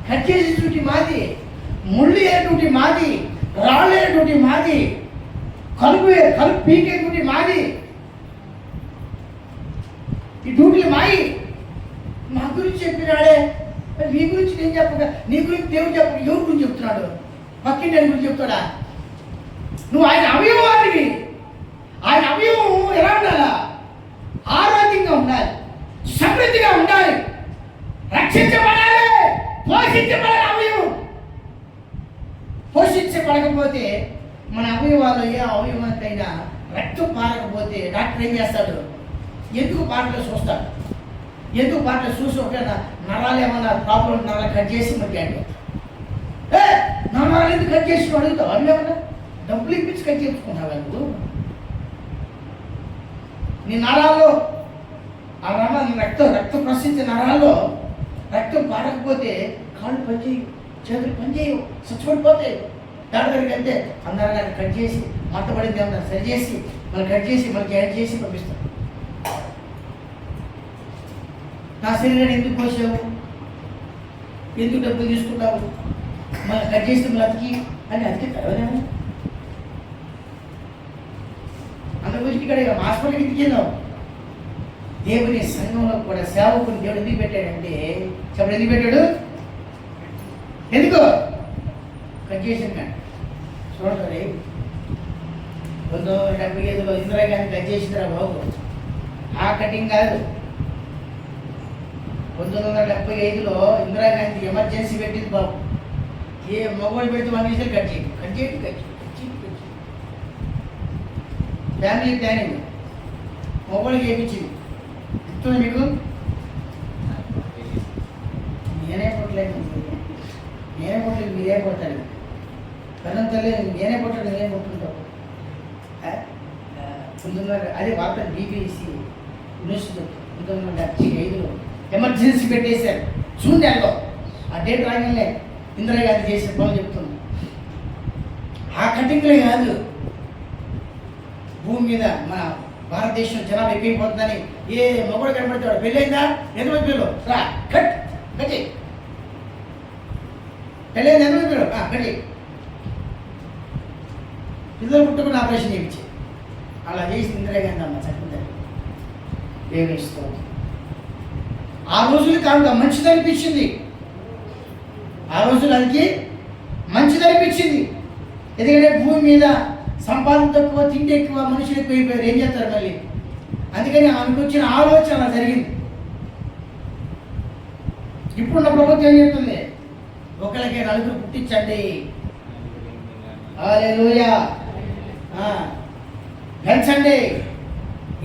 కట్ చేసే డ్యూటీ మాది, ముళ్ళు ఏ డ్యూటీ మాది, రాళ్ళు ఏ డ్యూటీ మాది, కలుపు పీకే డ్యూటీ మాది. ఈ డ్యూటీలు మాయి. మా గురించి చెప్పినాడే, నీ గురించి నేను చెప్పగా నీ గురించి దేవుడు చెప్పక ఎవరి గురించి చెప్తున్నాడు? పక్కింటి గురించి చెప్తాడా? నువ్వు ఆయన అవయవాడివి. ఆయన అవయవం ఎలా ఉండాలా? ఆరోగ్యంగా ఉండాలి, సమృద్ధిగా ఉండాలి, రక్షించబడాలి, పోషించబడాలి. అవయవం పోషించబడకపోతే మన అవయవాలు ఏ అవయవానికైనా రక్తం పారకపోతే డాక్టర్ ఏం చేస్తాడు? ఎందుకు పాటలు చూస్తాడు? ఎందుకు పాటలు చూసి ఒక నరాలు ఏమన్నా ప్రాబ్లం నరాలు కట్ చేసి మధ్య నరాలు ఎందుకు కట్ చేసి అడుగుతావు? అవి ఏమన్నా డబ్బులు ఇప్పించి కట్ చేసుకున్నావు నువ్వు? నీ నరాల్లో ఆ రక్తం ప్రశ్నించే నరాల్లో రక్తం పారకపోతే కాళ్ళు పనిచేయవు, చేతులు పనిచేయవు, చచ్చిపడిపోతాయి. డాక్టర్కి వెళ్తే అందరూ కట్ చేసి మట్టబడింది ఏమన్నా సరి చేసి మళ్ళీ కట్ చేసి మళ్ళీ యాడ్ చేసి పంపిస్తాడు. నా శరీరాన్ని ఎందుకు కోసావు? ఎందుకు డబ్బులు తీసుకుంటావు? మళ్ళీ కట్ చేస్తే మళ్ళీ అతికి అని అతికి కలవలేము. అంత గురించి ఇక్కడ హాస్పిటల్కి ఎత్తికెళ్ళావు. దేవుని సంఘంలో కూడా సేవకుని దేవుడు ఎందుకు పెట్టాడంటే చెప్పడు. ఎందుకు పెట్టాడు? ఎందుకు కట్ చేసింది? చూడండి, 1975లో ఇందిరాగాంధీ కట్ చేసిందిరా బాబు. ఆ కటింగ్ కాదు. 1975లో ఇందిరాగాంధీ ఎమర్జెన్సీ పెట్టింది బాబు. ఏ మగవాళ్ళు పెడితే 1 నిమిషాలు కట్ చేయండి. ఫ్యామిలీ ప్లానింగ్ మగవాళ్ళకి ఏమిచ్చింది ఇస్తుంది మీకు. నేనే పుట్టలేదు, మీరే పుట్టాలి. పెద్ద తల్లి నేనే పుట్టాడు, నేనే పుట్టుంటావు. అదే వార్త BBC న్యూస్ 1975లో ఎమర్జెన్సీ పెట్టేశారు. జూన్ నెలలో ఆ డేట్ రాగానే ఇందిరాగాంధీ చేసిన పనులు చెప్తుంది. ఆ కటింగ్లే కాదు, భూమి మీద మన భారతదేశం జనాభా ఎక్కువైపోతుందని ఏ మగవాడు కనబడతాడు? పెళ్ళైందా? ఎంతమంది పిల్లలు? రా కట్ కట్టి పెళ్ళైంది. ఎంతమంది పిల్లలు? కట్టి పిల్లలు పుట్టుకుని ఆపరేషన్ చేయించి అలా చేసి ఇందిరాగాంధీ అమ్మ చక్కగా దేవునిస్తుంది. ఆ రోజులు కాదు మంచిది అనిపించింది. ఆ రోజులు అది మంచిది అనిపించింది. ఎందుకంటే భూమి మీద సంపాదన తక్కువ, తిండి ఎక్కువ, మనుషులు ఎక్కువైపోయారు. ఏం చేస్తారు మళ్ళీ? అందుకని ఆమెకు వచ్చిన ఆలోచన అలా జరిగింది. ఇప్పుడున్న ప్రభుత్వం ఏం చెప్తుంది? ఒకరికి 4 పుట్టించండి, హల్లెలూయా, పెంచండి,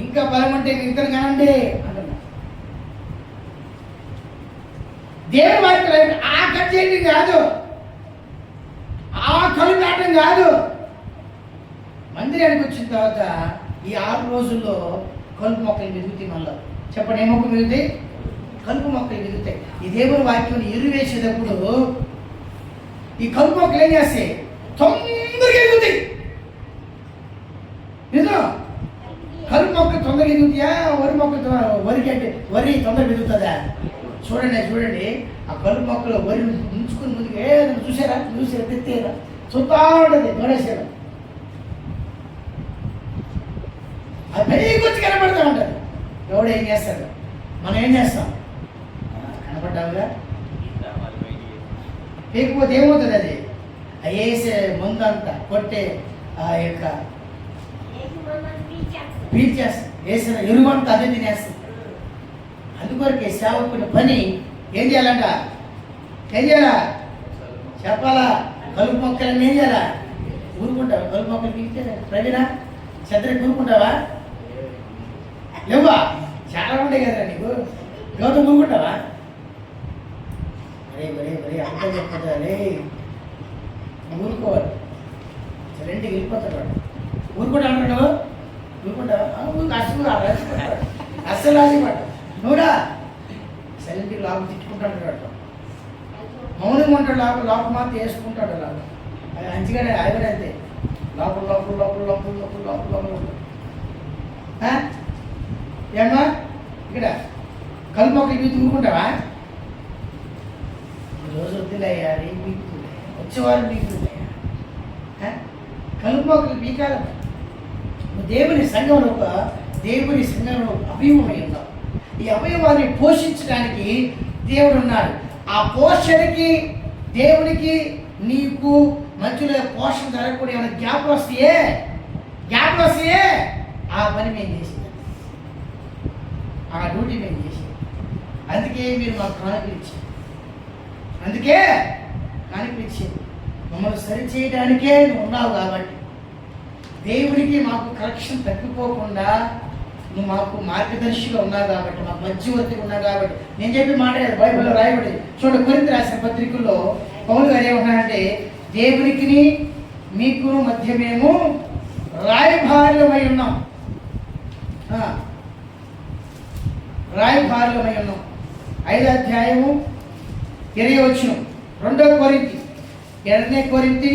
ఇంకా బలం అంటే ఇతను కానండి అంటున్నా. దేవుని వాక్యం ఆ కట్ చేయడం కాదు, ఆ కళ్ళు దాటం కాదు. మందిరానికి వచ్చిన తర్వాత ఈ 6 రోజుల్లో కలుపు మొక్కలు మెరుగుతాయి. మళ్ళీ చెప్పండి, ఏ మొక్కలు మెరుగుతాయి? కలుపు మొక్కలు మెరుగుతాయి. ఈ దేవుని వాక్యం ఎరువేసేటప్పుడు ఈ కలుపు మొక్కలు ఏం చేస్తాయి? తొందరగా ఎదుగుతాయి. నిజం, కలుపు మొక్క తొందరగా ఎదుగుతాయా? వరి తొందరగా ఎదుగుతుందా? చూడండి, ఆ కలుపు మొక్కలు వరి ఉంచుకుని ముందుకు చూసారా తెత్తేరా చూస్తూ ఉంటుంది. గణేశారా అది పైకి వచ్చి కనపడతా ఉంటుంది. ఎవడు ఏం చేస్తాడు? మనం ఏం చేస్తాం? కనపడ్డావుగా లేకపోతే ఏమవుతుంది? అది వేసే ముందు అంతా కొట్టే ఆ యొక్క పీల్చేస్తాం, వేసిన ఎరువంతా అదే తినేస్తాం. అందుకొరకే సేవకుని పని ఏం చేయాలంట? ఏం చేయాలా చెప్పాలా? కలుపు మొక్కలన్నీ ఏం చేయాలా? ఊరుకుంటావా? కలుపు మొక్కలు పీల్చే ప్రవీణ చంద్రకి ఊరుకుంటావా? లేవా? చాలా ఉంటాయి కదా నీకు. గౌతమ్ ఊరుకుంటావా? అరే మరే మరే అంతా చెప్పదా రే, ఊరుకోవాలి. రెండుకి వెళ్ళిపోతాడు వాడు. ఊరుకుంటా అంటాడు నువ్వు? ఊరుకుంటావా? అస్సలు రాసిమాట నువ్వురా సైలెంట్కి లాభం తిట్టుకుంటాడు వాడు. మౌనంగా ఉంటాడు, లోపల మాత్రం వేసుకుంటాడు. లాభం అది మంచిగానే ఆయన అంతే లోపల లోపల లోపల లోపల లోపల లోపల లోపల. ఏమ్మా ఇక్కడ కలుపు మొక్కలు మీకు ఊరుకుంటావా? రోజు వద్దులయ్యా, రేపు మీకుతున్నాయా, వచ్చేవారు మీకుతున్నాయా? కలుపు మొక్కలు పీకాల. దేవుని సంఘంలో అవయవమై ఉన్నాం. ఈ అవయవాన్ని పోషించడానికి దేవుడు ఉన్నాడు. ఆ పోషణకి దేవునికి నీకు మధ్యలో పోషణ జరగకుండా ఏమైనా గ్యాప్లు వస్తాయే ఆ పని మేము చేసింది, ఆ డ్యూటీ మేము చేసింది. అందుకే మీరు మాకు కానుకలిచ్చారు, మమ్మల్ని సరి చేయడానికే నువ్వు ఉన్నావు. కాబట్టి దేవుడికి మాకు కరెక్షన్ తగ్గిపోకుండా నువ్వు మాకు మార్గదర్శిగా ఉన్నావు. కాబట్టి మాకు మధ్యవర్తిగా ఉన్నావు. కాబట్టి నేను చెప్పి మాట బైబిల్లో రాయబడి చూడండి, కొరింథీ రాసిన పత్రికల్లో పౌలు గారు ఏమన్నారంటే, దేవునికి మీకు మధ్య మేము రాయభారులమై ఉన్నాం. రాయభారులమై ఉన్నాం. 5వ అధ్యాయము 20వ వచనం, 2వ కొరింథీ 2వ కొరింథీ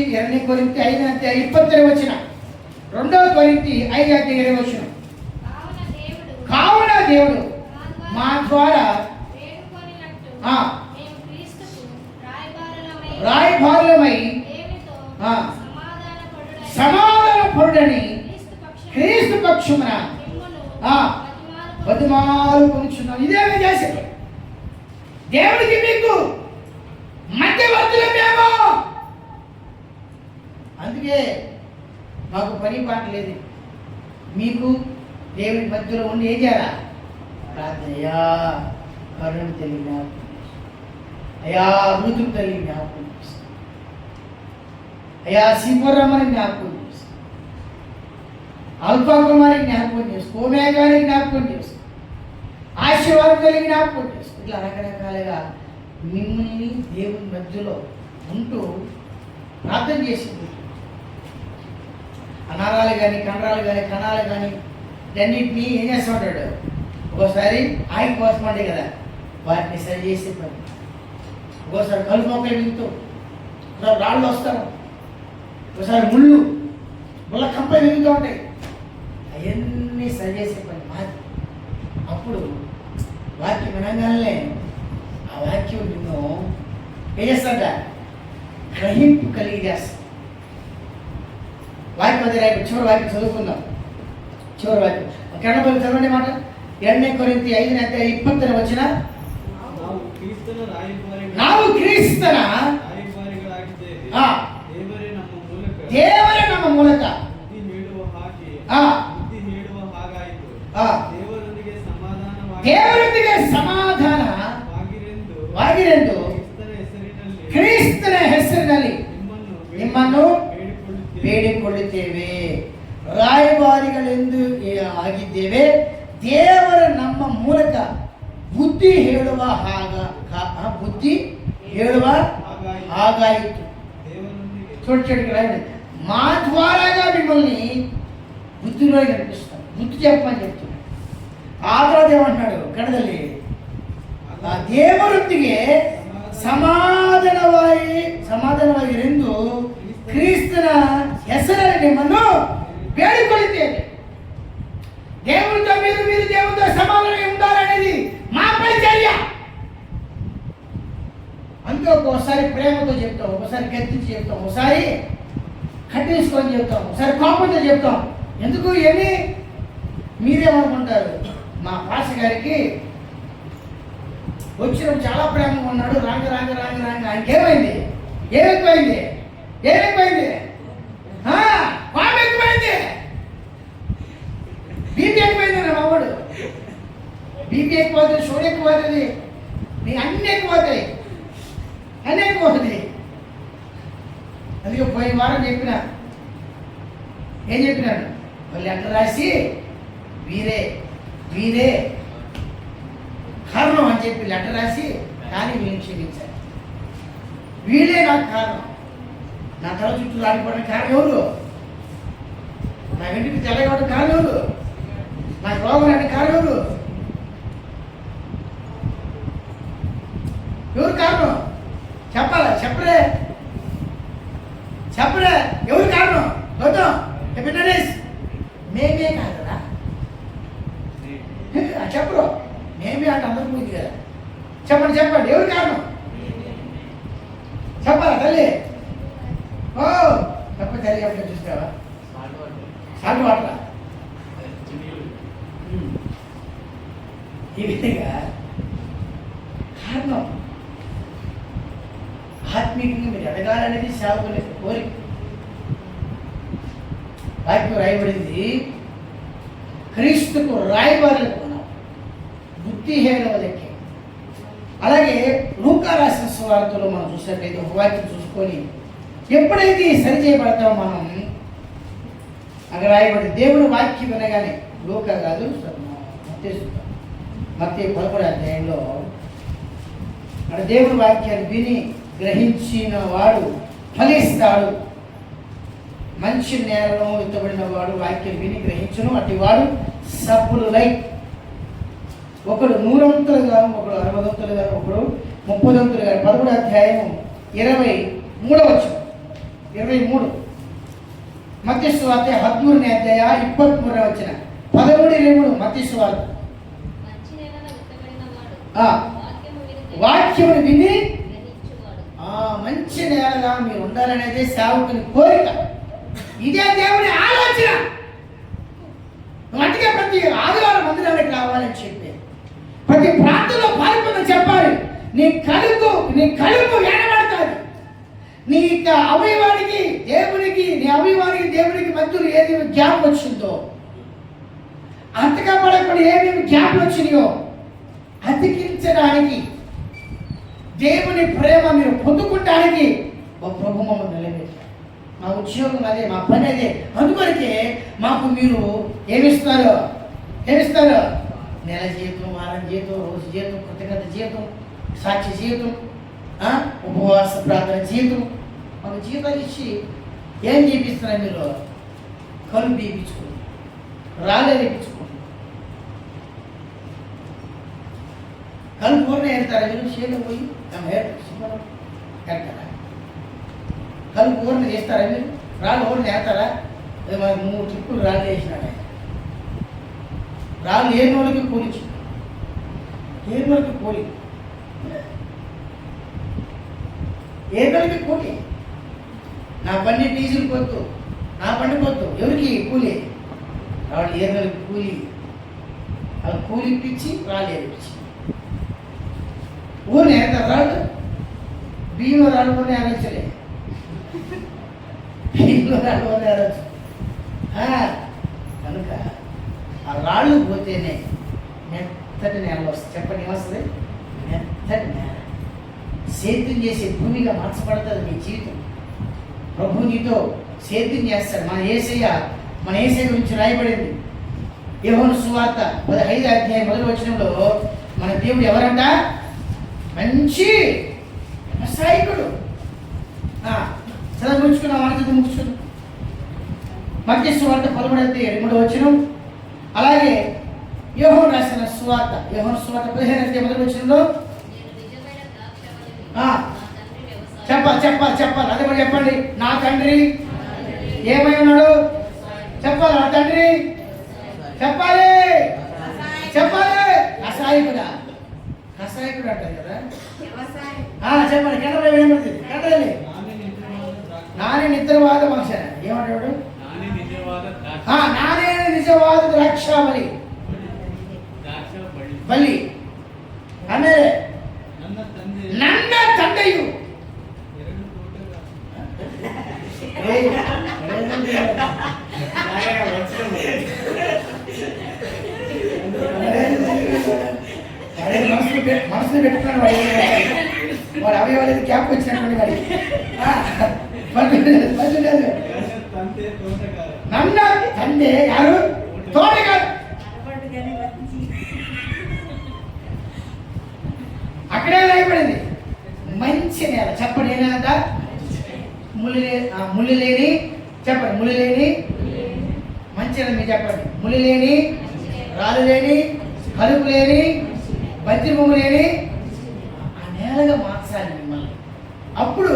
5వ అధ్యాయం 22వ వచనం, 2వ కొరింథీ 5వ అధ్యాయం 20వ వచనం. కావున దేవుడు మా ద్వారా రాయభారులమై సమాధాన పరుడని క్రీస్తు పక్షమున బతిమాలు కొనుచున్నాం. ఇదేమి చేశాడు? దేవుడికి మీకు మధ్యవర్తులు మేము. అందుకే మాకు పని పాట లేదు. మీకు దేవుని మధ్యలో ఉండి ఏం చేయాలా? ప్రార్థనయ్యా కరుణ తల్లి జ్ఞాపకం, అయ్యా మృతులు తల్లి జ్ఞాపకం, అయ్యా సింహరమ్మని జ్ఞాపకం చేస్తాం, అల్ఫా కుమారి జ్ఞాపకం చేస్తాం, ఓమేగాని జ్ఞాపకం చేస్తాం, ఆశీర్వాదం కలిగి జ్ఞాపకం చేస్తాం. ఇట్లా రకరకాలుగా మిమ్మల్ని దేవుని మధ్యలో ఉంటూ ప్రార్థన చేసింది. అనారాలు కానీ కండరాలు కానీ కణాలు కానీ అన్నింటినీ ఏం చేస్తూ ఉంటాడు? ఒక్కోసారి ఆయన కోసం అంటే కదా వాటిని సరి చేసే పని. ఒక్కోసారి కలుపు మొక్కలు మిగుతూ, ఒకసారి రాళ్ళు వస్తారు, ఒకసారి ముళ్ళ కంపలు మిగుతూ ఉంటాయి. అవన్నీ సరి చేసే పని మాది. అప్పుడు వాక్యం వినగానే ఆ వాక్యం నిన్ను ఏం చేస్తాడ? గ్రహింపు కలిగి చేస్తా. వాక్యం అదే రైపు చివరి వాక్యం చదువుకుందాం. చివరి వాక్యం కన్నపల్లి చదవండి మాట. 2 కొరింథీ 5వ అధ్యాయం 20వ వచనం. ನಾವು ಕ್ರಿಸ್ತನ ದೇವರೇ ನಮ್ಮ ಮೂಲಕ ದೇವರೊಂದಿಗೆ ಸಮಾಧಾನವಾಗಿರೆಂದು ಕ್ರಿಸ್ತನ ಹೆಸರಿನಲ್ಲಿ ನಿಮ್ಮನ್ನು ಬೇಡಿಕೊಳ್ಳುತ್ತೇವೆ. ರಾಯಭಾರಿಗಳೆಂದು ಆಗಿದ್ದೇವೆ. ದೇವರ ನಮ್ಮ ಮೂಲಕ బుద్ధి ಹೇಳುವ ಹಾಗಾಯಿತು. చూడండి రాయండి. మా ద్వారాగా మిమ్మల్ని బుద్ధిలో కనిపిస్తాం, బుద్ధి చెప్పమని చెప్తున్నాడు. ఆ తర్వాత ఏమంటున్నాడు కడదల్లి? ఆ ದೇವರೊಂದಿಗೆ ಸಮಾಧಾನವಾಗಿರೆಂದು ಕ್ರಿಸ್ತನ ಹೆಸರಲ್ಲಿ ನಿಮ್ಮನ್ನು ಬೇಡಿಕೊಳ್ಳುತ್ತೇವೆ. దేవుడితో మీరు దేవుడితో సమాధానంగా ఉండాలనేది మా పరిచర్య. అందుకే ఒక్కోసారి ప్రేమతో చెప్తాం, ఒకసారి గద్దించి చెప్తాం, ఒకసారి కట్టించుకొని చెప్తాం, ఒకసారి కోపంతో చెప్తాం. ఎందుకు ఏమి మీరేమనుకుంటారు? మా పాస్ గారికి వచ్చినప్పుడు చాలా ప్రేమగా ఉన్నాడు, రాంగ ఆయనకి ఏమైంది? ఏమైపోయింది? కోపం ఎక్కువైంది, బీపీ తిండి ఎక్కువ అవుతుంది, షోర్ ఎక్కువ అవుతుంది, నీ అన్నీ ఎక్కువ అవుతాయి, అన్నీ ఎక్కువ అవుతాయి. అందుకే పోయిన వారం చెప్పిన, ఏం చెప్పినాడు, వాళ్ళు లెటర్ రాసి వీరే వీరే కారణం అని చెప్పి లెటర్ రాసి కానీ వీళ్ళని క్షమించారు. వీళ్ళే నాకు కారణం, నా తల చుట్టూ రాలిపోవడానికి కారణం ఎవరు, నా వెంటికి తెల్లగొట్టడం కారణం ఎవరు, నాకు రోగం అంటే కారణం ఎవరు, ఎవరు కారణం చెప్పాలా, చెప్పరే చెప్పరే, ఎవరు కారణం గౌతమ్ బిడ్డనేస్ మేమే కాదరా, చెప్పరు మేమే అంటే అందరూ పోయింది కదా, చెప్పండి చెప్పండి ఎవరు కారణం చెప్పాలా తల్లి, ఓ తప్ప తల్లి చెప్పలేదు చూస్తావా, సాల్ట్ వాటర్ ఈ విధంగా కారణం. ఆత్మీయంగా మీరు ఎదగాలనేది సేవకుల కోరిక. వాక్యం రాయబడింది, క్రీస్తుకు రాయబారులకు బుద్ధిహీనములకి. అలాగే లూకా రాసిన సువార్తలో మనం చూసినట్లయితే ఒక వాక్యం చూసుకొని ఎప్పుడైతే సరి చేయబడతామో మనం, అక్కడ రాయబడి దేవుని వాక్యం వినగానే, లూకా కాదు మత్తయి 11వ అధ్యాయంలో అక్కడ దేవుని వాక్యాన్ని విని గ్రహించిన వాడు ఫలిస్తాడు, మంచి నేలలో విత్తబడిన వాడు వాక్యం విని గ్రహించును, అట్టి వాడు సబ్బులులై ఒకడు 100 ఒకడు 60 ఒకడు 30 11వ అధ్యాయం 23వ వచనం 23 మత్తయి సువార్త 13వ అధ్యాయం 23వ వచనం 13-23 మత్తయి సువార్త. వాక్యమును విని మంచి నేలగా మీరు ఉండాలనేది సేవకుని కోరిక. ఇదే దేవుని ఆలోచన. అందుకే ప్రతి ఆదివారం మందిరానికి రావాలని చెప్పి ప్రతి ప్రాంతంలో పాల్గొని చెప్పాలి. నీ కలుపు ఎనబడతాది. నీ అవయవానికి దేవునికి మధ్యలో ఏదేమి గ్యాప్ వచ్చిందో, అంతగా పడకుండా ఏమేమి గ్యాప్లు వచ్చినాయో అతికించడానికి, దేవుని ప్రేమ మీరు పొందుకుంటానికి ఒక ప్రభు మమ్మల్ని నిలబెట్టారు. మా ఉద్యోగం అదే, మా పని అదే. అందుకొరకే మాకు మీరు ఏమిస్తారు, నెల జీతం, వారం జీతం, రోజు జీతం, కృతజ్ఞత జీతం, సాక్షి జీతం, ఉపవాస ప్రార్థన జీతం, మాకు జీతాలు ఇచ్చి ఏం చేపిస్తున్నారు మీరు? కలుపు తీపించుకోండి, రాళ్ళే తెప్పించుకోండి. కలుపు ఊరిని ఏడతారా మీరు? చేను పోయి ఏడతారా? కలుపు ఊరిని చేస్తారా మీరు? రాళ్ళు ఊరిని ఏడతారా? 3 ట్రిప్పులు రాళ్ళు వేసినాడు ఆయన. రాళ్ళు ఏనుగులకి కూలించు, ఏనుగులకి కూలి, ఏనుగులకి కూలి. నా బండి డీజిల్ కొద్దు, నా బండి కొద్దు, ఎవరికి కూలి? రాళ్ళు ఏనుగులకి కూలి. అలా కూలి ఇప్పించి రాళ్ళు ఏడిపించి ఊరిని ఏడతారు. రాళ్ళు బియ్యంలో రాళ్ళు ఊరిని ఏడచ్చలే, బియ్యంలో రాళ్ళు ఊరిని ఏడచ్చు. కనుక ఆ రాళ్ళు పోతేనే మెత్తటి నేల వస్తుంది. చెప్పండి ఏమొస్తుంది? మెత్తటి నేల. సేద్యం చేసే భూమిగా మార్చబడుతుంది నీ జీవితం. ప్రభు నీతో సేద్యం చేస్తాడు. మన యేసయ్య గురించి రాయబడింది యోహాను సువార్త 15వ అధ్యాయం 1వ వచనంలో మన దేవుడు ఎవరంట? మంచి వ్యవసాయకుడు. చదువు ముగించుకున్నాం, మన చదువు ముగించుకున్నాం. మత్తయి సువార్త 13వ అధ్యాయం 3వ వచనం. అలాగే యోహాను రాసిన సువార్త 15వ అధ్యాయం 1వ వచనంలో చెప్పాలి. అదే మరి చెప్పండి. నా తండ్రి ఏమై ఉన్నాడు చెప్పాలి. నా తండ్రి చెప్పాలి. కషాయకుడు అంటారు కదా. చెప్పండి. కెనడా ఏమవుతుంది? కెనడాలి నాని నిద్రవాద భాష ఏమంటాడు? నానే నిజవాద ద్రాక్షావళి బలి అనే నన్న తండ్రియు అదే మనసులో పెట్టుకున్నాడు వాడు. వాడు అవయవాలేదు క్యాప్ వచ్చినటువంటి వాడికి మంచి లేదు. నన్న తండ్రి యారు తోటగాడు. అక్కడే రాయబడింది మంచి నేల. చెప్పండి ఏనంట? ముళ్ళు లేని చెప్పండి, ముళ్ళు లేని మంచి నేల. మీరు చెప్పండి, ముళ్ళు లేని, రాళ్ళు లేని, కలుపు లేని, బంతి భూమి లేని ఆ నేలగా మార్చాలి మిమ్మల్ని. అప్పుడు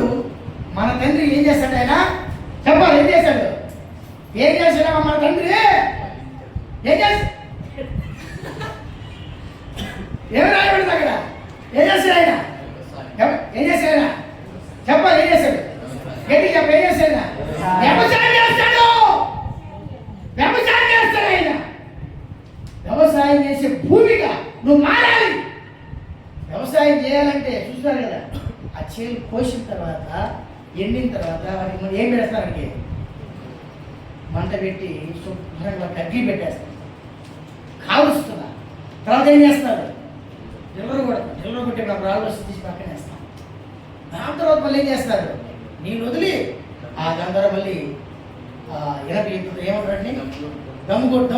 మన తండ్రి ఏం చేస్తాడు? ఆయన చెప్పాలి ఏం చేశాడు? ఏం చేశాడు మన తండ్రి? ఏం చేస్తాడు? ఏమి రాయబడింది అక్కడ? ఏం చేశాడు ఆయన? ఏం చేశాడు ఆయన? చెప్పాలి ఏం చేశాడు? గట్టి చెప్ప. ఏం చేశాడు ఆయన? వ్యవసాయం చేస్తాడు. వ్యవసాయం చేస్తాడు ఆయన. వ్యవసాయం చేసే భూమిగా నువ్వు మారాలి. వ్యవసాయం చేయాలంటే చూస్తున్నారు కదా, ఆ చేలు కోసిన తర్వాత ఎండిన తర్వాత వాటికి మనం ఏం పెడతాం? వాటికి మంట పెట్టి శుభ్రంగా కగ్గి పెట్టేస్తాం, కాలుస్తున్నా. తర్వాత ఏం చేస్తారు? జిల్లరు కొట్టి మనం రాళ్ళు వస్తే తీసి పక్కన వేస్తాం. దాని తర్వాత మళ్ళీ ఏం చేస్తారు? నీళ్ళు వదిలి ఆ దాని ద్వారా మళ్ళీ ఏమంటారండి? దమ్ము కొడతారు.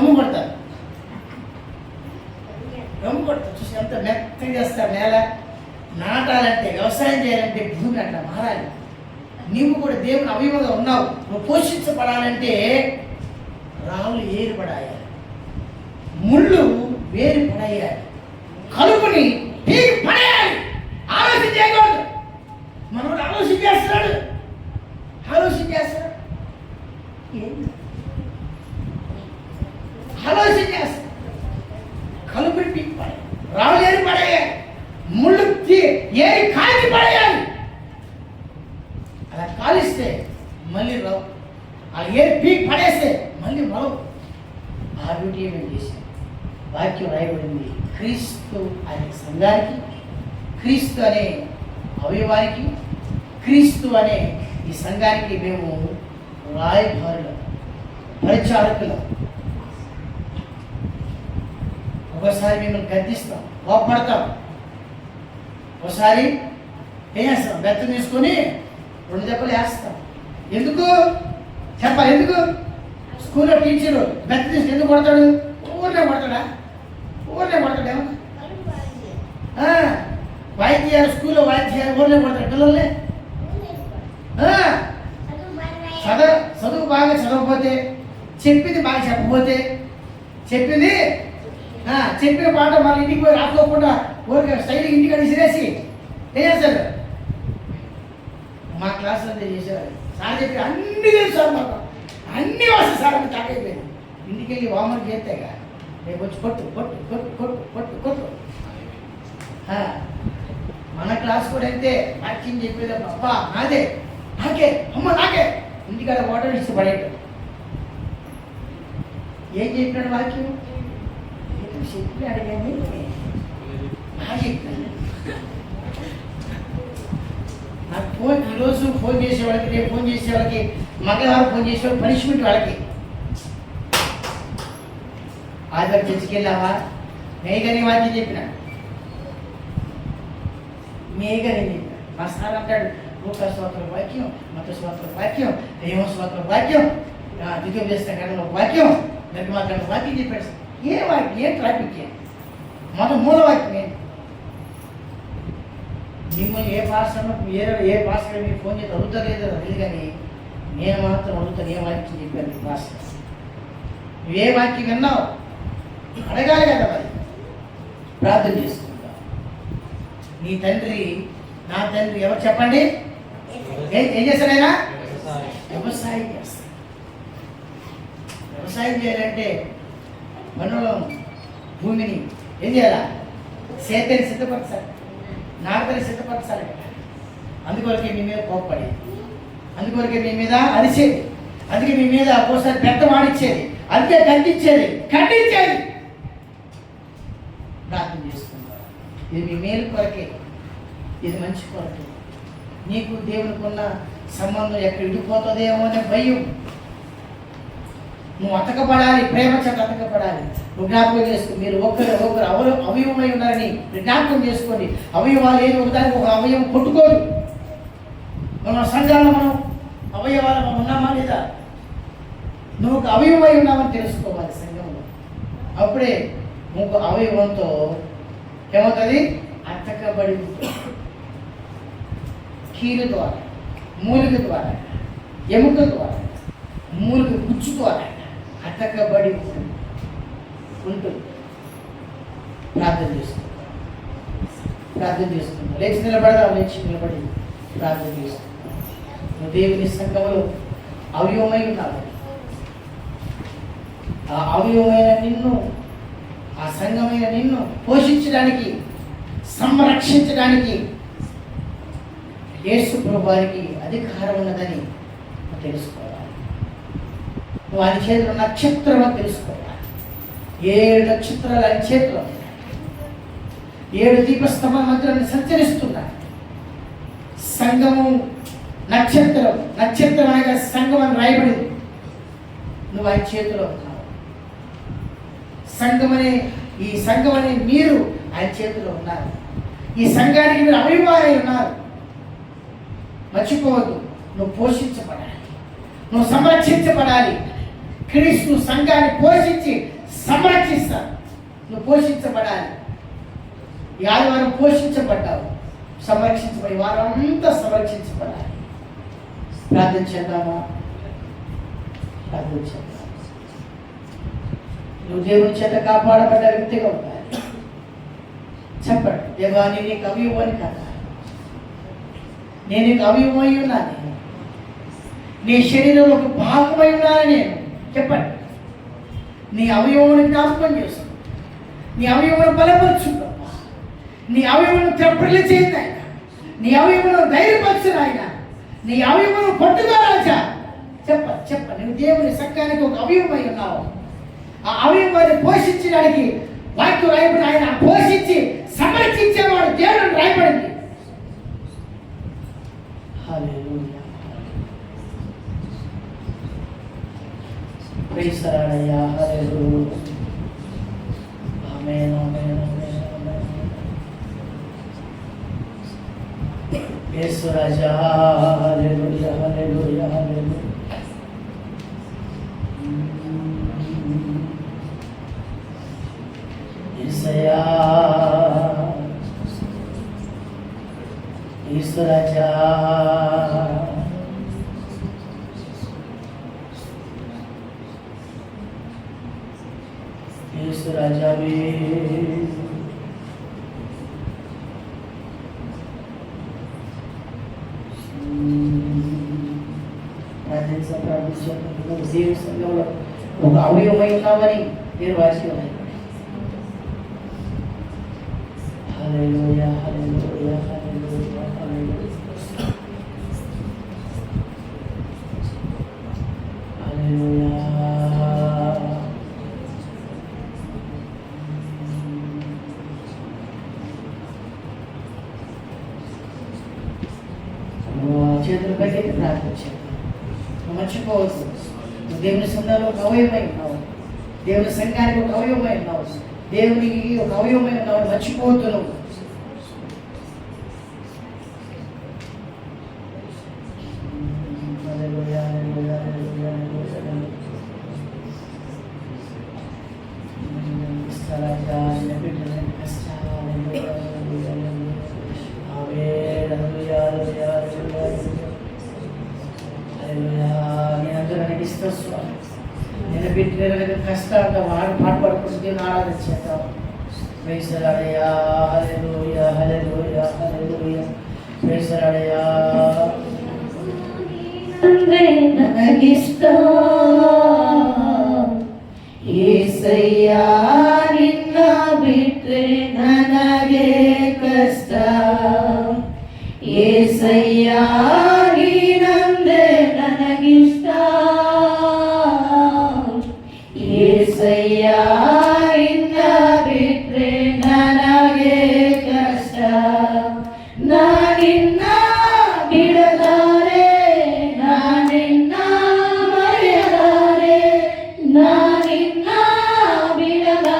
దమ్ము కొడతారు. చూసి ఎంత మెత్తగా చేస్తారు నేల. నాటాలంటే, వ్యవసాయం చేయాలంటే భూమి అట్లా మారాలి. నీవు కూడా దేవుని అవయవంగా ఉన్నావు. నువ్వు పోషించబడాలంటే రాళ్ళు ఏరి పడాయాలి, ముళ్ళు వేరు పడేయాలి, కలుపుని పీకి పడేయాలి. ఆలోచన చేయకూడదు. మనోడు ఆలోచన చేస్తున్నాడు. ఆలోచన చేస్తాడు. కలుపుని పీకి పడేయాలి, రాళ్ళు ఏరి పడేయాలి, ముళ్ళు ఏరి కాల్చి పడేయాలి. అలా కాలిస్తే మళ్ళీ రావు. ఆ ఏరి పీకి పడేస్తే మళ్ళీ రావు. ఆ డ్యూటీ ఏమేమి చేశాను? వాక్యం రాయబడింది. క్రీస్తు అనే సంఘానికి, క్రీస్తు అనే అవయవానికి, క్రీస్తు అనే ఈ సంఘానికి మేము రాయబారులం, పరిచారకులం. ఒకసారి మిమ్మల్ని గద్దిస్తాం, కోపడతాం. ఒకసారి ఏం చేస్తాం? బెత్తం తీసుకొని 2 దెబ్బలు వేస్తాం. ఎందుకు చెప్పాలి? ఎందుకు? స్కూల్లో టీచరు బెత్త తీసుకుని ఎందుకు కొడతాడు? ఊరినే కొడతాడా? ఏమన్నా వాయిద్యాలు, స్కూల్లో వాయిద్యాలు ఊరినే కొడతాడు పిల్లల్ని. చదువు బాగా చదవకపోతే, చెప్పింది బాగా చెప్పకపోతే, చెప్పిన పాట మళ్ళీ ఇంటికి పోయి రాసుకోకుండా ఊరికే స్టైల్ ఇంటికి విసిరేసి ఏం చేస్తారు? మా క్లాసులో చేసేవారు. సార్ చెప్పి అన్నీ తెలుసు సార్, మాకు అన్నీ వస్తాయి సార్ అని తాకైపోయింది. ఇంటికి వెళ్ళి వామర్ చేస్తేగా రేపు వచ్చి కొట్టు. మన క్లాస్ కూడా అయితే వాక్యం చెప్పేది అబ్బా నాదే, నాకే ఇంటికాడ వాటర్ ఇచ్చి పడేట. ఏం చెప్పినాడు వాక్యం? చెప్పినాడు కానీ బాగా చెప్పినాడు. నాకు ఈరోజు ఫోన్ చేసే వాళ్ళకి, రేపు ఫోన్ చేసే వాళ్ళకి, మంగళవారం ఫోన్ చేసే వాళ్ళకి పనిష్మెంట్ వాళ్ళకి. ఆదివారం చర్చికి వెళ్ళావా? మేఘని వాక్యం చెప్పిన. మా సార్ అంటాడు, లూకా స్తోత్ర వాక్యం, మత స్తోత్ర వాక్యం, దైవ స్తోత్ర వాక్యం, ద్వితీయ చేస్తే కన్నా వాక్యం, నిర్మాత్రం వాక్యం చెప్పాడు. ఏ వాక్యం? ఏ ట్రాఫిక్? మన మూల వాక్యం ఏంటి? మిమ్మల్ని ఏ భాషలో ఏ భాషలో మీరు ఫోన్ చేసి అడుగుతలేదో తెలియదు, కానీ నేను మాత్రం అడుగుతాను. ఏ వాక్యం చెప్పాను మీ భాష? నువ్వే వాక్యం విన్నావు? అడగాలి కదా. మరి ప్రార్థన చేసుకుంటా. నీ తండ్రి, నా తండ్రి ఎవరు చెప్పండి? ఏం చేస్తాడు ఆయన? వ్యవసాయం చేస్తాడు. వ్యవసాయం చేయాలంటే మనలో భూమిని ఏం చేయాలా? సేద్యాన్ని సిద్ధపరచాలి, నాటని సిద్ధపరచాలి. అందుకొరకే మీ మీద కోప్పడేది, అందుకొరకే మీ మీద అరిచేది, అందుకే మీ మీద ఒకసారి పెద్ద వాడిచ్చేది, అందుకే ఖండించేది. ప్రార్థన చేస్తున్నారు. ఇది మీ మేలు కొరకే, ఇది మంచి కొరకే. నీకు దేవునికి ఉన్న సంబంధం ఎక్కడ విడిపోతుందేమో అనే భయం. నువ్వు అతకపడాలి, ప్రేమ చేత అతకపడాలి. జ్ఞాపకం చేసుకో. మీరు ఒకరు అవయవమై ఉన్నారని జ్ఞాపకం చేసుకోండి. అవయవాలు ఏది ఒకదానికి ఒక అవయవం కొట్టుకోదు. మన సంఘాల్లో మనం అవయవాలు మనం ఉన్నామా లేదా? నువ్వు ఒక అవయవమై ఉన్నామని తెలుసుకోవాలి సంఘంలో. అప్పుడే ఇంకో అవయవంతో ఏమవుతుంది? అతకబడి ఉంటుంది. కీలు ద్వారా, మూలిక ద్వారా, ఎముక ద్వారా, మూలిక గుచ్చు ద్వారా అతకబడి ఉంటుంది. ప్రార్థన చేసుకుంటాం. లేచి నిలబడదాం. నిలబడి ప్రార్థన చేసుకుంటాం. నువ్వు దేవుని సంఘంలో అవయవమై ఉన్నావు. ఆ అవయవమైన నిన్ను, ఆ సంఘమైన నిన్ను పోషించడానికి, సంరక్షించడానికి యేసు ప్రభువారికి అధికారం ఉన్నదని తెలుసుకోవాలి. నువ్వు ఆయన చేతిలో నక్షత్రం అని తెలుసుకోవాలి. 7 నక్షత్రాలు ఆయన చేతిలో ఉన్నాయి. 7 దీపస్తంభాల మధ్యలో సంచరిస్తున్నాయి. సంఘము నక్షత్రం అనగా సంఘం అని రాయబడింది. నువ్వు ఆయన చేతిలో ఉన్నావు. ఈ సంఘం అనే మీరు ఆయన చేతిలో ఉన్నారు. ఈ సంఘానికి మీరు అవయవాలై ఉన్నారు. మర్చిపోవద్దు. నువ్వు పోషించబడాలి, నువ్వు సంరక్షించబడాలి. క్రీస్తు సంఘాన్ని పోషించి సంరక్షిస్తాడు. నువ్వు పోషించబడాలి. ఈ ఆదివారం పోషించబడ్డావు, సంరక్షించబడి వారం అంతా సంరక్షించబడాలి. ప్రార్థన చేద్దామా? ప్రార్థన చేద్దాం. నువ్వు దేవుని చేత కాపాడబడ్డ వ్యక్తిగా ఉండాలి. చెప్పండి, దేవా నేను నీకు అవయవని కదా, నేను నీకు అవయవమై ఉన్నాను, నీ శరీరంలో ఒక భాగమై ఉన్నాను నేను. చెప్పండి, నీ అవయవముని జ్ఞాపకం చేసు, నీ అవయవమును బలపరచు, నీ అవయవమును తెప్పలు చేయండి ఆయన, నీ అవయవమును ధైర్యపరచు ఆయన, నీ అవయవమును పట్టుగా రాజా. చెప్పండి నువ్వు దేవుని సంఘానికి ఒక అవయవమై ఉన్నావు. ఆ అవయవాన్ని పోషించడానికి వాక్యం రాయబడి ఆయన పోషించి సంరక్షించేవాడు దేవుడు రాయబడింది. Hallelujah. Praise Lord. Hallelujah. Amen amen amen amen. Yesu రాజా. Hallelujah hallelujah hallelujah. Yesayya Yesu రాజా. యేసు రాజావే. దేవుని సంఘంలో ఒక అవయవమై ఉన్నామని మీరు వాక్యం. హల్లెలూయా హల్లెలూయా హల్లెలూయా హల్లెలూయా. చేతులు పైకి ప్రార్థించాను. మర్చిపోవద్దు, దేవుని సంఘంలో ఒక అవయవమై ఉన్నావు, దేవుని సంఘానికి ఒక అవయవమై ఉన్నావు, దేవునికి ఒక అవయవమై ఉన్నావు. మర్చిపోవద్దు. నువ్వు నేను బిడ్డ కష్టాలు వాడు పాట పడుకుంటూ దేవుని ఆరాధన చేద్దాం. Praise Lord. Hallelujah hallelujah hallelujah. Praise Lord. ನನಗಿಷ್ಟ యేసయ్యా ನಿನ್ನ ಬಿಟ್ರೆ ನನಗೆ ಕಷ್ಟ. యేసయ్యా ನೀನಂದ್ರೆ ನನಗಿಷ್ಟ. యేసయ్యా ನಿನ್ನ ಬಿಟ್ರೆ ನನಗೆ ಕಷ್ಟ. ನಾನಿನ್ನ ಬಿಡಲಾರೆ, ನಾನಿನ್ನ ಮರೆಯಲಾರೆ, ನಾನಿನ್ನ ಬಿಡಲಾರೆ.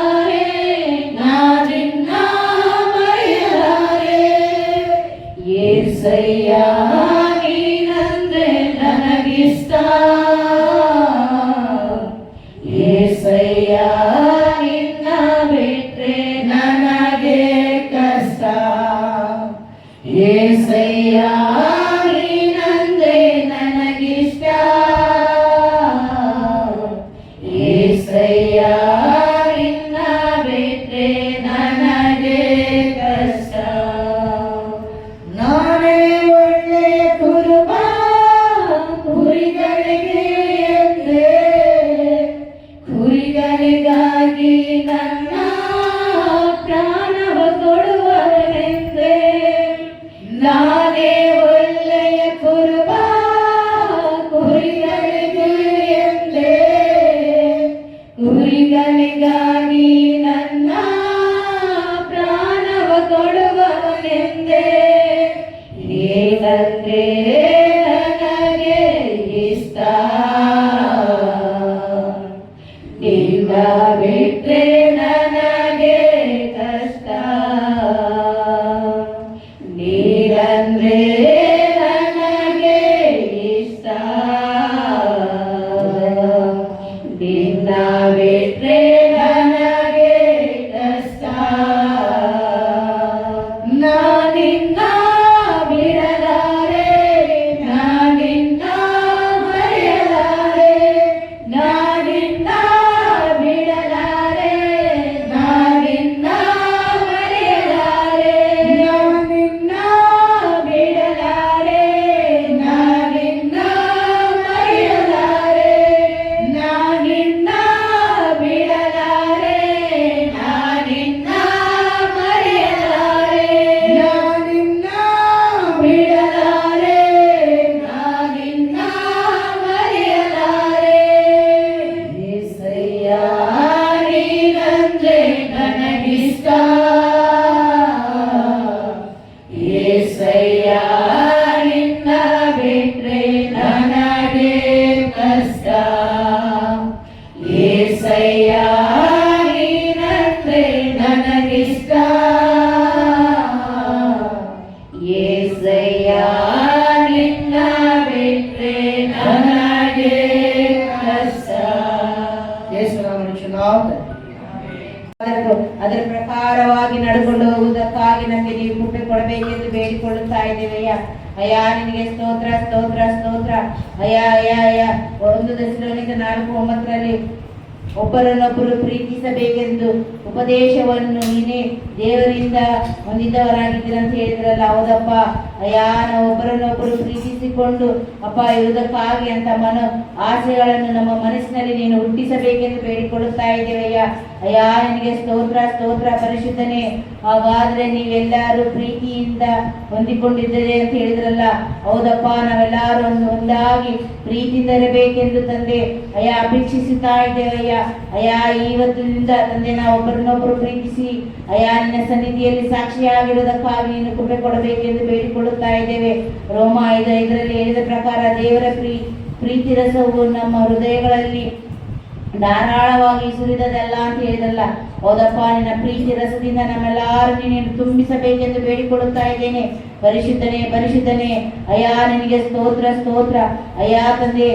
ಅಯ್ಯಾ ನಿನಗೆ ಸ್ತೋತ್ರ ಸ್ತೋತ್ರ ಸ್ತೋತ್ರ. ಅಯ್ಯಾ ಅಯ್ಯಾ ಅಯ್ಯಾ 1 ಥೆಸಲೋನಿಕ 4:9 ಒಬ್ಬರನ್ನೊಬ್ಬರು ಪ್ರೀತಿಸಬೇಕೆಂದು ಉಪದೇಶವನ್ನು ನೀನೇ ದೇವರಿಂದ ಹೊಂದಿದವರಾಗಿದ್ದೀರ ಅಂತ ಹೇಳಿದ್ರಲ್ಲ. ಹೌದಪ್ಪ ಅಯ್ಯಾ, ನಾವು ಒಬ್ಬರನ್ನೊಬ್ಬರು ಪ್ರೀತಿಸಿಕೊಂಡು ಅಪ್ಪ ಇರುವುದಕ್ಕಾಗಿ ಅಂತ ಆಸೆಗಳನ್ನು ನಮ್ಮ ಮನಸ್ಸಿನಲ್ಲಿ ನೀನು ಹುಟ್ಟಿಸಬೇಕೆಂದು ಬೇಡಿಕೊಳ್ಳುತ್ತಾ ಇದ್ದೇವಯ್ಯ. ಅಯ್ಯಾ ನಿನಗೆ ಸ್ತೋತ್ರ ಸ್ತೋತ್ರ ಪರಿಶುದ್ಧನೇ. ಹಾಗಾದ್ರೆ ನೀವೆಲ್ಲರೂ ಪ್ರೀತಿಯಿಂದ ಹೊಂದಿಕೊಂಡಿದ್ದೀರಿ ಅಂತ ಹೇಳಿದ್ರಲ್ಲ. ಹೌದಪ್ಪ, ನಾವೆಲ್ಲರೂ ಒಂದಾಗಿ ಪ್ರೀತಿಯಿಂದ ಇರಬೇಕೆಂದು ತಂದೆ ಅಯ್ಯ ಅಪೇಕ್ಷಿಸುತ್ತಾ ಇದ್ದೇವಯ್ಯ. ಅಯ್ಯ ಇವತ್ತಿನಿಂದ ತಂದೆ ನಾವು ಒಬ್ಬರನ್ನೊಬ್ಬರು ಪ್ರೀತಿಸಿ ಅಯ್ಯ ನಿನ್ನ ಸನ್ನಿಧಿಯಲ್ಲಿ ಸಾಕ್ಷಿಯಾಗಿರುವುದಕ್ಕಾಗಿ ನೀನು ಕೃಪೆ ಕೊಡಬೇಕೆಂದು ಬೇಡಿಕೊಳ್ಳುತ್ತಾ ಇದ್ದೇವೆ. ರೋಮ 5:5 ಹೇಳಿದ ಪ್ರಕಾರ ದೇವರ ಪ್ರೀತಿ ರಸವು ನಮ್ಮ ಹೃದಯಗಳಲ್ಲಿ ಧಾರಾಳವಾಗಿ ಸುರಿದದಲ್ಲ ಅಂತ ಹೇಳಿದಲ್ಲ. ಹೌದಪ್ಪ, ನಿನ್ನ ಪ್ರೀತಿ ರಸದಿಂದ ನಮ್ಮೆಲ್ಲರೂ ನೀನು ತುಂಬಿಸಬೇಕೆಂದು ಬೇಡಿಕೊಳ್ಳುತ್ತಾ ಇದ್ದೇನೆ. ಪರಿಶುದ್ಧನೇ ಪರಿಶುದ್ಧನೇ. ಅಯ್ಯ ನಿನಗೆ ಸ್ತೋತ್ರ ಸ್ತೋತ್ರ. ಅಯ್ಯ ತಂದೆ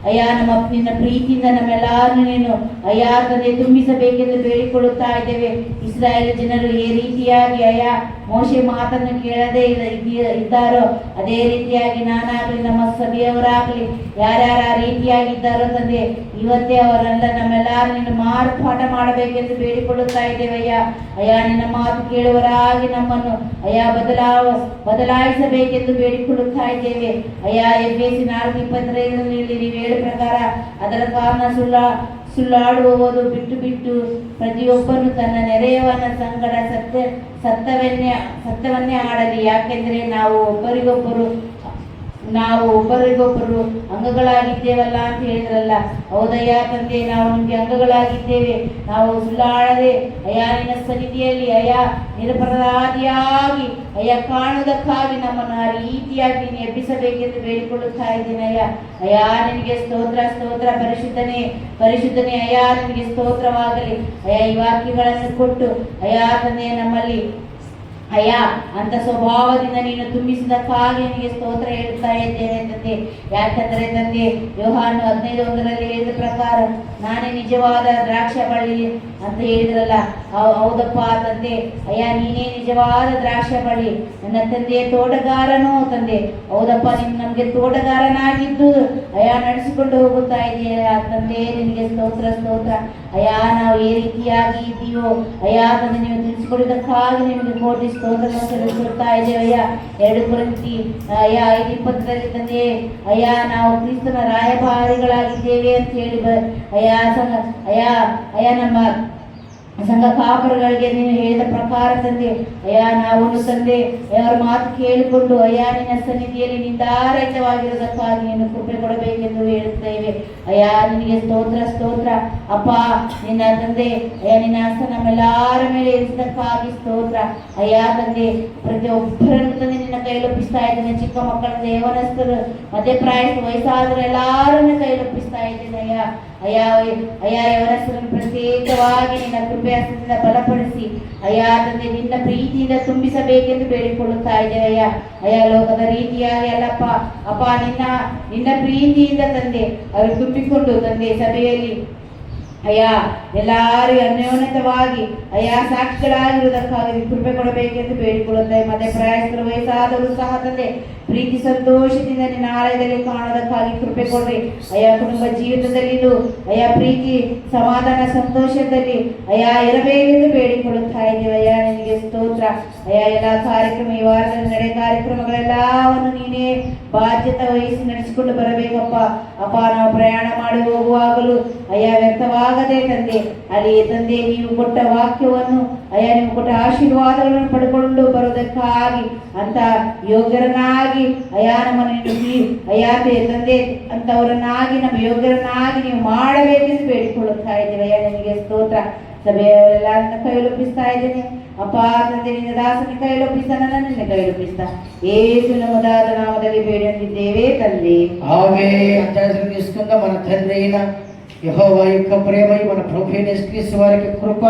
ಅಯ್ಯ ನಿನ್ನ ಪ್ರೀತಿಯಿಂದ ನಮ್ಮೆಲ್ಲರೂ ನೀನು ಅಯ್ಯ ತಂದೆ ತುಂಬಿಸಬೇಕೆಂದು ಬೇಡಿಕೊಳ್ಳುತ್ತಾ ಇದ್ದೇವೆ. ಇಸ್ರಾಯೇಲ್ ಜನರು ಈ ರೀತಿಯಾಗಿ ಅಯ್ಯ ಮೋಶೆ ಮಾತನ್ನು ಕೇಳದೆ ಇದ್ದಾರೋ ಅದೇ ರೀತಿಯಾಗಿ ನಾನಾಗಲಿ ನಮ್ಮ ಸಭೆಯವರಾಗಲಿ ಯಾರ್ಯಾರ ರೀತಿಯಾಗಿದ್ದಾರೋ ತಂದೆ ಇವತ್ತೇ ಅವರೆಲ್ಲ ನಮ್ಮೆಲ್ಲರೂ ನೀನು ಮಾರ್ಪಾಠ ಮಾಡಬೇಕೆಂದು ಬೇಡಿಕೊಳ್ಳುತ್ತಾ ಇದ್ದೇವಯ್ಯ. ಅಯ್ಯ ನಿನ್ನ ಮಾತು ಕೇಳುವರಾಗಿ ನಮ್ಮನ್ನು ಅಯ್ಯ ಬದಲಾಯಿಸಬೇಕೆಂದು ಬೇಡಿಕೊಳ್ಳುತ್ತಾ ಇದ್ದೇವೆ. ಅಯ್ಯ ಎಫೆಸ 4:25 ನೀವು ಹೇಳ ಪ್ರಕಾರ ಅದರ ಕಾರಣ ಸುಳ್ಳಾಡುವುದು ಬಿಟ್ಟು ಪ್ರತಿಯೊಬ್ಬನು ತನ್ನ ನೆರೆಯವನ ಸಂಗಡ ಸತ್ಯವನ್ನೇ ಆಡಲಿ. ಯಾಕೆಂದ್ರೆ ನಾವು ಒಬ್ಬರಿಗೊಬ್ಬರು ಅಂಗಗಳಾಗಿದ್ದೇವಲ್ಲ ಅಂತ ಹೇಳಿದ್ರಲ್ಲ. ಹೌದಯ್ಯ ತಂದೆ, ನಾವು ನಿಮಗೆ ಅಂಗಗಳಾಗಿದ್ದೇವೆ. ನಾವು ಸುಳ್ಳಾಡದೆ ಅಯ್ಯ ನಿನ್ನ ಸನ್ನಿಧಿಯಲ್ಲಿ ಅಯ್ಯ ನಿರಪರಾಧಿಯಾಗಿ ಅಯ್ಯ ಕಾಣುವುದಕ್ಕಾಗಿ ನಮ್ಮನ್ನು ಆ ರೀತಿಯಾಗಿ ನೀನು ಎಬ್ಬಿಸಬೇಕೆಂದು ಬೇಡಿಕೊಳ್ಳುತ್ತಾ ಇದ್ದೇನೆ ಅಯ್ಯ. ಅಯ್ಯ ನಿನಗೆ ಸ್ತೋತ್ರ ಸ್ತೋತ್ರ ಪರಿಶುದ್ಧನೇ ಪರಿಶುದ್ಧನೇ. ಅಯ್ಯ ನಿನಗೆ ಸ್ತೋತ್ರವಾಗಲಿ. ಅಯ್ಯ ಈ ವಾಕ್ಯಗಳನ್ನು ಕೊಟ್ಟು ಅಯ್ಯ ತಂದೆ ನಮ್ಮಲ್ಲಿ ಅಯ್ಯ ಅಂತ ಸ್ವಭಾವದಿಂದ ನೀನು ತುಂಬಿಸಿದಕ್ಕಾಗಿ ನಿನಗೆ ಸ್ತೋತ್ರ ಹೇಳ್ತಾ ಇದ್ದೇನೆ ತಂದೆ. ಯಾಕಂದ್ರೆ ತಂದೆ ಯೋಹಾನ 15:1 ಹೇಳಿದ ಪ್ರಕಾರ ನಾನೇ ನಿಜವಾದ ದ್ರಾಕ್ಷ ಬಳ್ಳಿ ಅಂತ ಹೇಳಿದ್ರಲ್ಲ. ಹೌದಪ್ಪ ತಂದೆ ಅಯ್ಯ ನೀನೇ ನಿಜವಾದ ದ್ರಾಕ್ಷ ಬಳ್ಳಿ, ನನ್ನ ತಂದೆ ತೋಟಗಾರನೂ ತಂದೆ. ಹೌದಪ್ಪ ನೀನು ನಮಗೆ ತೋಟಗಾರನಾಗಿದ್ದು ಅಯ್ಯ ನಡೆಸಿಕೊಂಡು ಹೋಗುತ್ತಾ ಇದೆಯಾ ತಂದೆ. ನಿನಗೆ ಸ್ತೋತ್ರ ಸ್ತೋತ್ರ. ಅಯ್ಯ ನಾವು ಈ ರೀತಿಯಾಗಿ ಇದ್ದೀವೋ ಅಯ್ಯ ತಂದೆ ನೀವು ತಿಳಿಸಿಕೊಡುವುದಕ್ಕಾಗಿ ನಿಮಗೆ ಕೋಟಿ ಸ್ತೋತ್ರ ಸಲ್ಲಿಸುತ್ತಾ ಇದ್ದೇವಯ್ಯ. 2 ಕೊರಿಂಥಿ 5:20 ತಂದೆ ಅಯ್ಯ ನಾವು ಕ್ರಿಸ್ತನ ರಾಯಭಾರಿಗಳಾಗಿದ್ದೇವೆ ಅಂತ ಹೇಳಿ ಅಯ್ಯ ನಮ್ಮ ಸಂಘ ಕಾಪರುಗಳಿಗೆ ನೀನು ಹೇಳಿದ ಪ್ರಕಾರ ತಂದೆ ಅಯ್ಯ ನಾವು ತಂದೆ ಅವರ ಮಾತು ಕೇಳಿಕೊಂಡು ಅಯ್ಯ ನಿನ್ನ ಸನ್ನಿಧಿಯಲ್ಲಿ ನಿಂದಾರಹಿತವಾಗಿರುವುದಕ್ಕಾಗಿ ನೀನು ಕೃಪೆ ಕೊಡಬೇಕೆಂದು ಹೇಳುತ್ತೇವೆ. ಅಯ್ಯ ನಿನಗೆ ಸ್ತೋತ್ರ ಸ್ತೋತ್ರ. ಅಪ್ಪ ನಿನ್ನ ತಂದೆ ಅಯ್ಯ ನಿನ್ನ ಹಸ್ತ ನಮ್ಮೆಲ್ಲರ ಮೇಲೆ ಇರಿಸಿದಕ್ಕಾಗಿ ಸ್ತೋತ್ರ. ಅಯ್ಯ ತಂದೆ ಪ್ರತಿಯೊಬ್ಬರನ್ನು ತಂದೆ ನಿನ್ನ ಕೈಲೊಪ್ಪಿಸ್ತಾ ಇದ್ದೇನೆ. ಚಿಕ್ಕ ಮಕ್ಕಳಿಂದ ಯೌವನಸ್ಥರು ಮಧ್ಯಪ್ರಾಯಸ್ಥ ವಯಸ್ಸಾದರೂ ಎಲ್ಲರನ್ನ ಕೈಲೊಪ್ಪಿಸ್ತಾ ಇದ್ದೇನೆ ಅಯ್ಯ. ಅಯ್ಯ ಯವನಸ್ಥರನ್ನು ಪ್ರತ್ಯೇಕವಾಗಿ ನಿನ್ನ ಕೃಪೆ ಹಸ್ತದಿಂದ ಬಲಪಡಿಸಿ ಅಯ್ಯ ತಂದೆ ನಿನ್ನ ಪ್ರೀತಿಯಿಂದ ತುಂಬಿಸಬೇಕೆಂದು ಬೇಡಿಕೊಳ್ಳುತ್ತಾ ಇದ್ದೇವೆ ಅಯ್ಯ. ಅಯ್ಯ ಲೋಕದ ರೀತಿಯಾಗಿ ಅಲ್ಲಪ್ಪ ಅಪ್ಪ ನಿನ್ನ ಪ್ರೀತಿಯಿಂದ ತಂದೆ ಅವರು ತುಂಬಿಕೊಂಡು ತಂದೆ ಸಭೆಯಲ್ಲಿ ಅಯ್ಯ ಎಲ್ಲರಿಗೂ ಅನ್ಯೋನ್ಯತವಾಗಿ ಅಯ್ಯ ಸಾಕ್ಷಿಗಳಾಗಿರುವುದಕ್ಕಾಗಿ ಕೃಪೆ ಕೊಡಬೇಕೆಂದು ಬೇಡಿಕೊಳ್ಳುತ್ತೇವೆ. ಮತ್ತೆ ಪ್ರಯಾಸಕರು ವಯಸ್ಸಾದವರು ಸಹ ತಂದೆ ಪ್ರೀತಿ ಸಂತೋಷದಿಂದ ನಿನ್ನ ಆಲಯದಲ್ಲಿ ಕಾಣೋದಕ್ಕಾಗಿ ಕೃಪೆ ಕೊಡ್ರಿ ಅಯ್ಯ. ಕುಟುಂಬ ಜೀವಿತದಲ್ಲಿದ್ದು ಅಯ್ಯ ಪ್ರೀತಿ ಸಮಾಧಾನ ಸಂತೋಷದಲ್ಲಿ ಅಯ್ಯ ಇರಬೇಕೆಂದು ಬೇಡಿಕೊಳ್ಳುತ್ತಾ ಇದ್ದೇವೆ ಅಯ್ಯ. ನಿನಗೆ ಸ್ತೋತ್ರ ಅಯ್ಯ. ಎಲ್ಲ ಕಾರ್ಯಕ್ರಮ ಈ ವಾರದಲ್ಲಿ ನಡೆಯ ಕಾರ್ಯಕ್ರಮಗಳೆಲ್ಲವನ್ನು ನೀನೇ ಬಾಧ್ಯತೆ ವಹಿಸಿ ನಡೆಸಿಕೊಂಡು ಬರಬೇಕಪ್ಪ. ಅಪ್ಪ ನಾವು ಪ್ರಯಾಣ ಮಾಡಿ ಹೋಗುವಾಗಲೂ ಅಯ್ಯ ವ್ಯರ್ಥವಾಗದೆ ತಂದೆ ಅಲ್ಲಿ ತಂದೆ ನೀವು ಕೊಟ್ಟ ವಾಕ್ಯವನ್ನು ಅಯ್ಯ ನೀವು ಕೊಟ್ಟ ಆಶೀರ್ವಾದಗಳನ್ನು ಪಡ್ಕೊಂಡು ಬರುವುದಕ್ಕಾಗಿ ಅಂತ ಯೋಗ್ಯರನ್ನಾಗಿ ಅಯ್ಯ ನಮ್ಮನ್ನು ಅಯ್ಯ ತಂದೆ ಅಂತವರನ್ನಾಗಿ ನಮ್ಮ ಯೋಗ್ಯರನ್ನಾಗಿ ನೀವು ಮಾಡಬೇಕೆಂದು ಬೇಡಿಕೊಳ್ಳುತ್ತಾ ಇದ್ದೇವೆ ಅಯ್ಯ. ನಿನಗೆ ಸ್ತೋತ್ರ. ಸಭೆಯವರೆಲ್ಲ ನಿನ್ನ ಕೈಲೊಪ್ಪಿಸ್ತಾ ಇದ್ದೇನೆ ಅಪ್ಪ ತಂದೆ. ನಿನ್ನ ದಾಸನ ಕೈಲೊಪ್ಪಿಸ್ತಾ ನನ್ನ ನಿನ್ನ ಕೈಲೊಪ್ಪಿಸ್ತಾ యేసు నమదాద నామದಲ್ಲಿ ಬೇಡಿದ್ದೇವೆ ತಂದೆ. ఆమేన్. అంతేకాదు తీసుకుందా మన తండ్రి అయిన యెహోవా యొక్క ప్రేమ, మన ప్రభువైన యేసుక్రీస్తు వారి యొక్క కృప,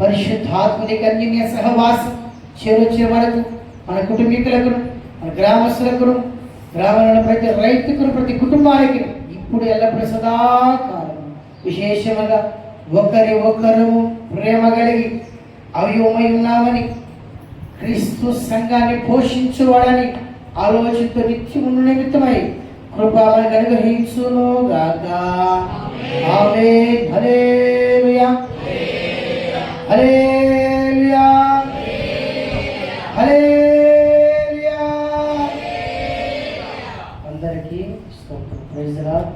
పరిశుద్ధాత్మని అన్యోన్య సహవాసం చేరొచ్చే వరకు మన కుటుంబీకులకు, మన గ్రామస్తులకు, గ్రామంలో ప్రతి రైతుకు, ప్రతి కుటుంబానికి ఇప్పుడు ఎల్లప్పుడూ సదాకాలం విశేషముగా ఒకరి ఒకరు ప్రేమ కలిగి అవ్యోమై ఉన్నామని క్రీస్తు సంఘాన్ని పోషించువాడని ఆలోచనతో నిత్యము నిమిత్తమై కృపను అనుగ్రహించును గాక. ఆమేన్. హల్లెలూయా హల్లెలూయా హల్లెలూయా. అందరికీ స్తోత్రం. Praise the lord.